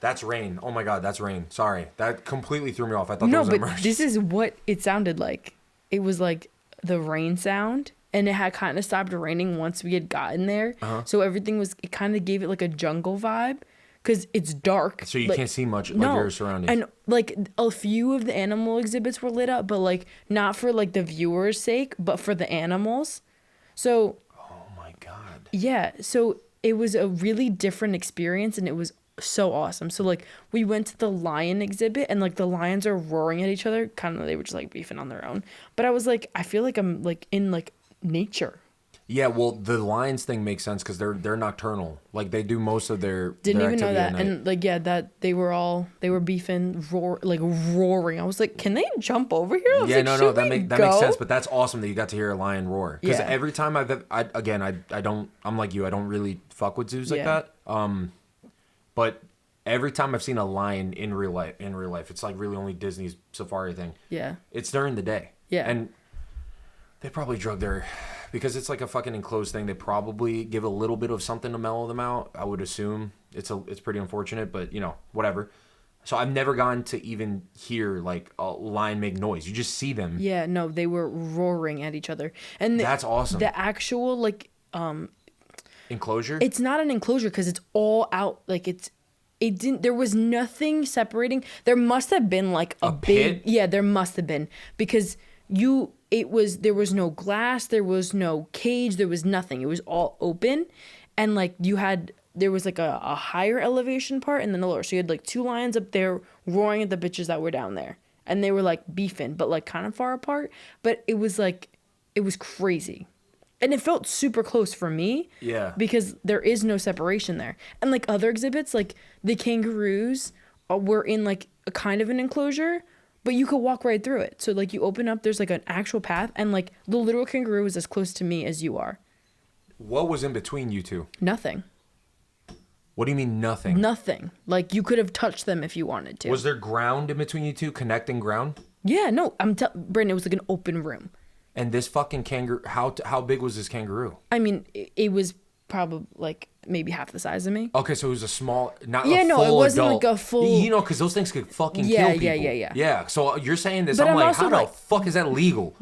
[SPEAKER 1] That's rain. Oh my God, that's rain. Sorry. That completely threw me off. I thought that was
[SPEAKER 2] No, but this is what it sounded like. It was like the rain sound, and it had kind of stopped raining once we had gotten there. So everything it kind of gave it like a jungle vibe because it's dark.
[SPEAKER 1] So you can't see much of your surroundings.
[SPEAKER 2] And like a few of the animal exhibits were lit up, but like not for like the viewers' sake, but for the animals. So.
[SPEAKER 1] Oh my God.
[SPEAKER 2] Yeah. So it was a really different experience, and it was so awesome. So like we went to the lion exhibit, and like the lions are roaring at each other, kind of, they were just like beefing on their own, but I was like, I feel like I'm like in like nature.
[SPEAKER 1] Yeah, well, the lions thing makes sense because they're nocturnal. Like they do most of their
[SPEAKER 2] didn't
[SPEAKER 1] their
[SPEAKER 2] even know that.
[SPEAKER 1] And
[SPEAKER 2] like that they were beefing, roaring. I was like, can they jump over here?
[SPEAKER 1] Yeah, like, no, that makes sense. But that's awesome that you got to hear a lion roar. Because every time I'm like you, I don't really fuck with zoos like that. But every time I've seen a lion in real life, it's like really only Disney's safari thing.
[SPEAKER 2] Yeah.
[SPEAKER 1] It's during the day.
[SPEAKER 2] Yeah.
[SPEAKER 1] And They probably drug their, because it's like a fucking enclosed thing. They probably give a little bit of something to mellow them out. I would assume it's pretty unfortunate, but you know, whatever. So I've never gotten to even hear like a lion make noise. You just see them.
[SPEAKER 2] Yeah, no, they were roaring at each other, and
[SPEAKER 1] that's awesome.
[SPEAKER 2] The actual like
[SPEAKER 1] enclosure.
[SPEAKER 2] It's not an enclosure because it's all out. Like it didn't. There was nothing separating. There must have been like a big.
[SPEAKER 1] Pit?
[SPEAKER 2] Yeah, there must have been because there was no glass, there was no cage, there was nothing. It was all open, and like there was like a higher elevation part and then a lower. So you had like 2 lions up there roaring at the bitches that were down there, and they were like beefing, but like kind of far apart. But it was crazy, and it felt super close for me.
[SPEAKER 1] Yeah.
[SPEAKER 2] Because there is no separation there, and like other exhibits, like the kangaroos were in like a kind of an enclosure. But you could walk right through it. So, like, you open up, there's, like, an actual path. And, like, the literal kangaroo is as close to me as you are.
[SPEAKER 1] What was in between you two?
[SPEAKER 2] Nothing.
[SPEAKER 1] What do you mean nothing?
[SPEAKER 2] Nothing. Like, you could have touched them if you wanted to.
[SPEAKER 1] Was there ground in between you two? Connecting ground?
[SPEAKER 2] Yeah, no. Brandon, it was, like, an open room.
[SPEAKER 1] And this fucking kangaroo, how big was this kangaroo?
[SPEAKER 2] I mean, it was probably, like, maybe half the size of me.
[SPEAKER 1] Okay, so it was a small, not
[SPEAKER 2] yeah,
[SPEAKER 1] a
[SPEAKER 2] no,
[SPEAKER 1] full
[SPEAKER 2] it wasn't
[SPEAKER 1] adult.
[SPEAKER 2] like a full.
[SPEAKER 1] You know, because those things could fucking kill people. Yeah. So you're saying this,
[SPEAKER 2] But
[SPEAKER 1] I'm like,
[SPEAKER 2] also
[SPEAKER 1] how the fuck is that legal?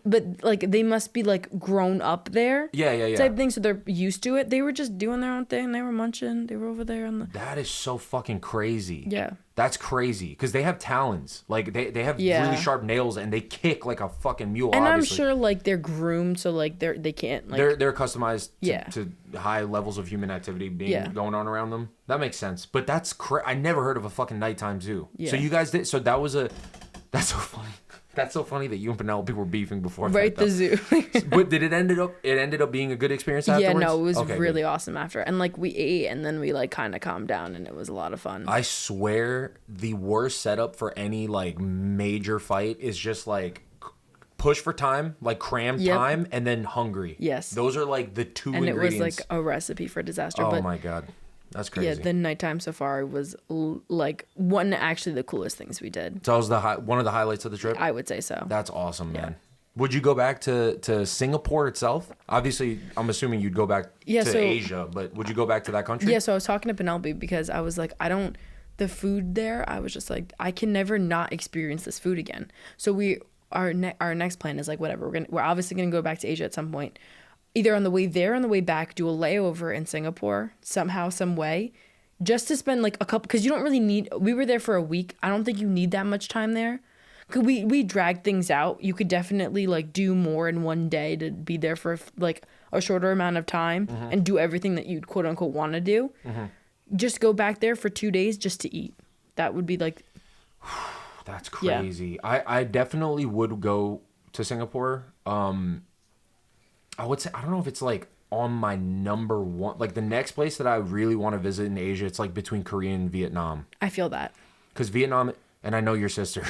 [SPEAKER 2] But like they must be like grown up there.
[SPEAKER 1] Yeah.
[SPEAKER 2] Type thing, so they're used to it. They were just doing their own thing. They were munching. They were over there on the.
[SPEAKER 1] That is so fucking crazy.
[SPEAKER 2] Yeah.
[SPEAKER 1] That's crazy because they have talons. Like they have really sharp nails and they kick like a fucking mule.
[SPEAKER 2] And
[SPEAKER 1] obviously.
[SPEAKER 2] I'm sure like they're groomed, so like they can't like
[SPEAKER 1] they're customized to high levels of human activity going on around them. That makes sense. But that's I never heard of a fucking nighttime zoo. Yeah. So you guys did. So that's so funny. That's so funny that you and Penelope were beefing before.
[SPEAKER 2] Right, the zoo.
[SPEAKER 1] But did it ended up being a good experience afterwards?
[SPEAKER 2] Yeah, no, it was really awesome after. And like we ate and then we like kind of calmed down and it was a lot of fun.
[SPEAKER 1] I swear the worst setup for any like major fight is just like push for time, like cram time, and then hungry.
[SPEAKER 2] Yes.
[SPEAKER 1] Those are like the two ingredients.
[SPEAKER 2] And it was like a recipe for disaster.
[SPEAKER 1] Oh my God. That's crazy.
[SPEAKER 2] Yeah, the nighttime safari was like actually the coolest things we did.
[SPEAKER 1] So that was one of the highlights of the trip?
[SPEAKER 2] I would say so.
[SPEAKER 1] That's awesome, man. Would you go back to Singapore itself? Obviously, I'm assuming you'd go back to Asia, but would you go back to that country?
[SPEAKER 2] Yeah, so I was talking to Penelope because I was like, the food there, I was just like, I can never not experience this food again. So our next plan is like, whatever, we're obviously going to go back to Asia at some point. Either on the way there or on the way back, do a layover in Singapore somehow, some way, just to spend like a couple, because you don't really need, we were there for a week. I don't think you need that much time there. Cause we dragged things out. You could definitely like do more in one day to be there for like a shorter amount of time and do everything that you'd quote unquote want to do. Just go back there for 2 days just to eat. That would be like.
[SPEAKER 1] That's crazy. Yeah. I definitely would go to Singapore. I would say, I don't know if it's like on my number one, like the next place that I really want to visit in Asia, it's like between Korea and Vietnam.
[SPEAKER 2] I feel that.
[SPEAKER 1] Because Vietnam, and I know your sister,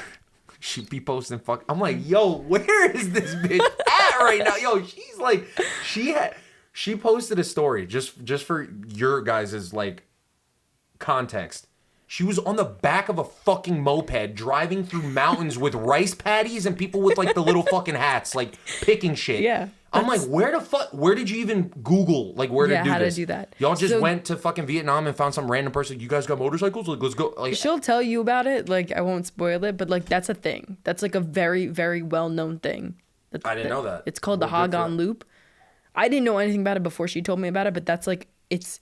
[SPEAKER 1] she'd be posting I'm like, yo, where is this bitch at right now? Yo, she's like, she posted a story just for your guys' like context. She was on the back of a fucking moped driving through mountains with rice paddies and people with like the little fucking hats, like picking shit.
[SPEAKER 2] Yeah.
[SPEAKER 1] I'm like, where did you even Google like where to do this?
[SPEAKER 2] How to do that?
[SPEAKER 1] Y'all just went to fucking Vietnam and found some random person. You guys got motorcycles? Like, let's go. Like,
[SPEAKER 2] she'll tell you about it. Like, I won't spoil it, but like that's a thing. That's like a very, very well known thing.
[SPEAKER 1] I didn't know that.
[SPEAKER 2] It's called the Hagon Loop. I didn't know anything about it before she told me about it, but that's like it's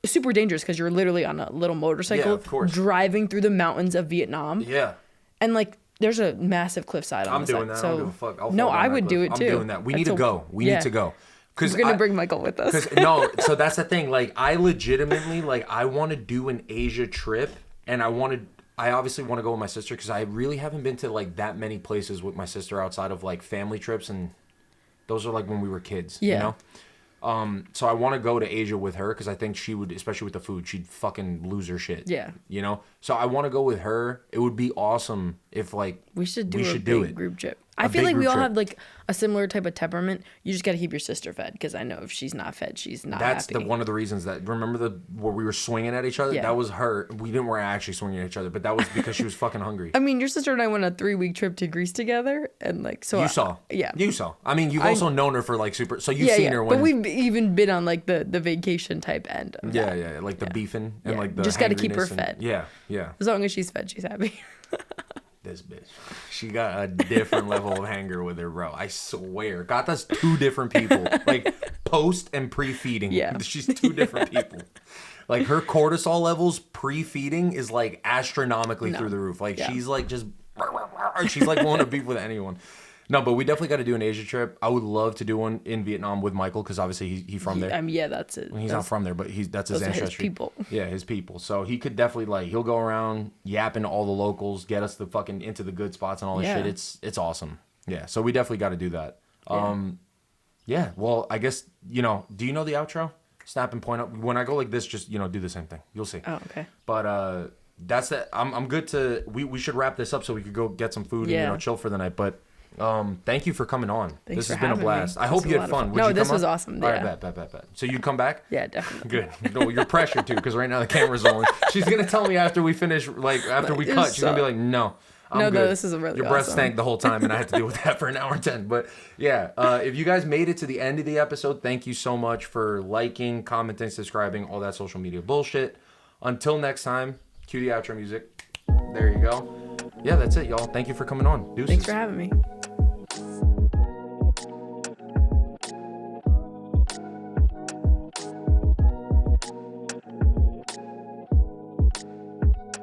[SPEAKER 2] super dangerous because you're literally on a little motorcycle driving through the mountains of Vietnam.
[SPEAKER 1] Yeah.
[SPEAKER 2] And like there's a massive cliffside on the side.
[SPEAKER 1] I'm doing that.
[SPEAKER 2] So,
[SPEAKER 1] I don't give a fuck.
[SPEAKER 2] No, I would do it too.
[SPEAKER 1] I'm doing that. We need to go. We need to go.
[SPEAKER 2] We're going to bring Michael with us.
[SPEAKER 1] No, so that's the thing. Like, I legitimately, like, I want to do an Asia trip. And I obviously want to go with my sister because I really haven't been to, like, that many places with my sister outside of, like, family trips. And those are, like, when we were kids, you know? So I want to go to Asia with her because I think she would, especially with the food, she'd fucking lose her shit.
[SPEAKER 2] Yeah.
[SPEAKER 1] You know? So I want to go with her. It would be awesome if, like,
[SPEAKER 2] we should do a big group trip. I feel like we all have like a similar type of temperament. You just got to keep your sister fed, because I know if she's not fed, she's not
[SPEAKER 1] That's
[SPEAKER 2] happy.
[SPEAKER 1] one of the reasons that, remember where we were swinging at each other?
[SPEAKER 2] Yeah.
[SPEAKER 1] That was her. We didn't were actually swinging at each other, but that was because she was fucking hungry.
[SPEAKER 2] I mean, your sister and I went on a 3-week trip to Greece together, and like, so
[SPEAKER 1] You saw.
[SPEAKER 2] Yeah.
[SPEAKER 1] You saw. I mean, you've also known her for like super, so you've seen her when.
[SPEAKER 2] But we've even been on like the vacation type end of that.
[SPEAKER 1] Yeah, like the beefing and like the
[SPEAKER 2] just got to keep her
[SPEAKER 1] hangriness
[SPEAKER 2] fed.
[SPEAKER 1] Yeah.
[SPEAKER 2] As long as she's fed, she's happy.
[SPEAKER 1] This bitch. She got a different level of hanger with her, bro. I swear. God, that's 2 different people. Like, post and pre-feeding.
[SPEAKER 2] Yeah.
[SPEAKER 1] She's 2 different people. Like, her cortisol levels pre-feeding is, like, astronomically through the roof. Like, she's, like, just... She's, like, willing to beef with anyone. No, but we definitely got to do an Asia trip. I would love to do one in Vietnam with Michael, because obviously he's from there.
[SPEAKER 2] Yeah, that's it.
[SPEAKER 1] He's not from there, but that's his ancestry.
[SPEAKER 2] His people.
[SPEAKER 1] Yeah, his people. So he could definitely like he'll go around yapping to all the locals, get us the fucking into the good spots and all this shit. It's awesome. Yeah, so we definitely got to do that. Yeah. Well, I guess do you know the outro? Snap and point up. When I go like this, just do the same thing. You'll see.
[SPEAKER 2] Oh, okay.
[SPEAKER 1] But that's that. I'm good to. We should wrap this up so we could go get some food and chill for the night. But thank you for coming on. This has been a blast. I hope you had fun.
[SPEAKER 2] No, this was awesome.
[SPEAKER 1] All right, bet. So you'd come back?
[SPEAKER 2] Yeah, definitely.
[SPEAKER 1] Good. No, you're pressured too, because right now the camera's rolling. She's gonna tell me after we finish, like after we cut, she's gonna be like, "No, I'm good.
[SPEAKER 2] No, this is really
[SPEAKER 1] Your breath stank the whole time, and I had to deal with that for an hour and 10." But yeah, if you guys made it to the end of the episode, thank you so much for liking, commenting, subscribing, all that social media bullshit. Until next time, cue the outro music. There you go. Yeah, that's it, y'all. Thank you for coming on. Deuces.
[SPEAKER 2] Thanks for having me.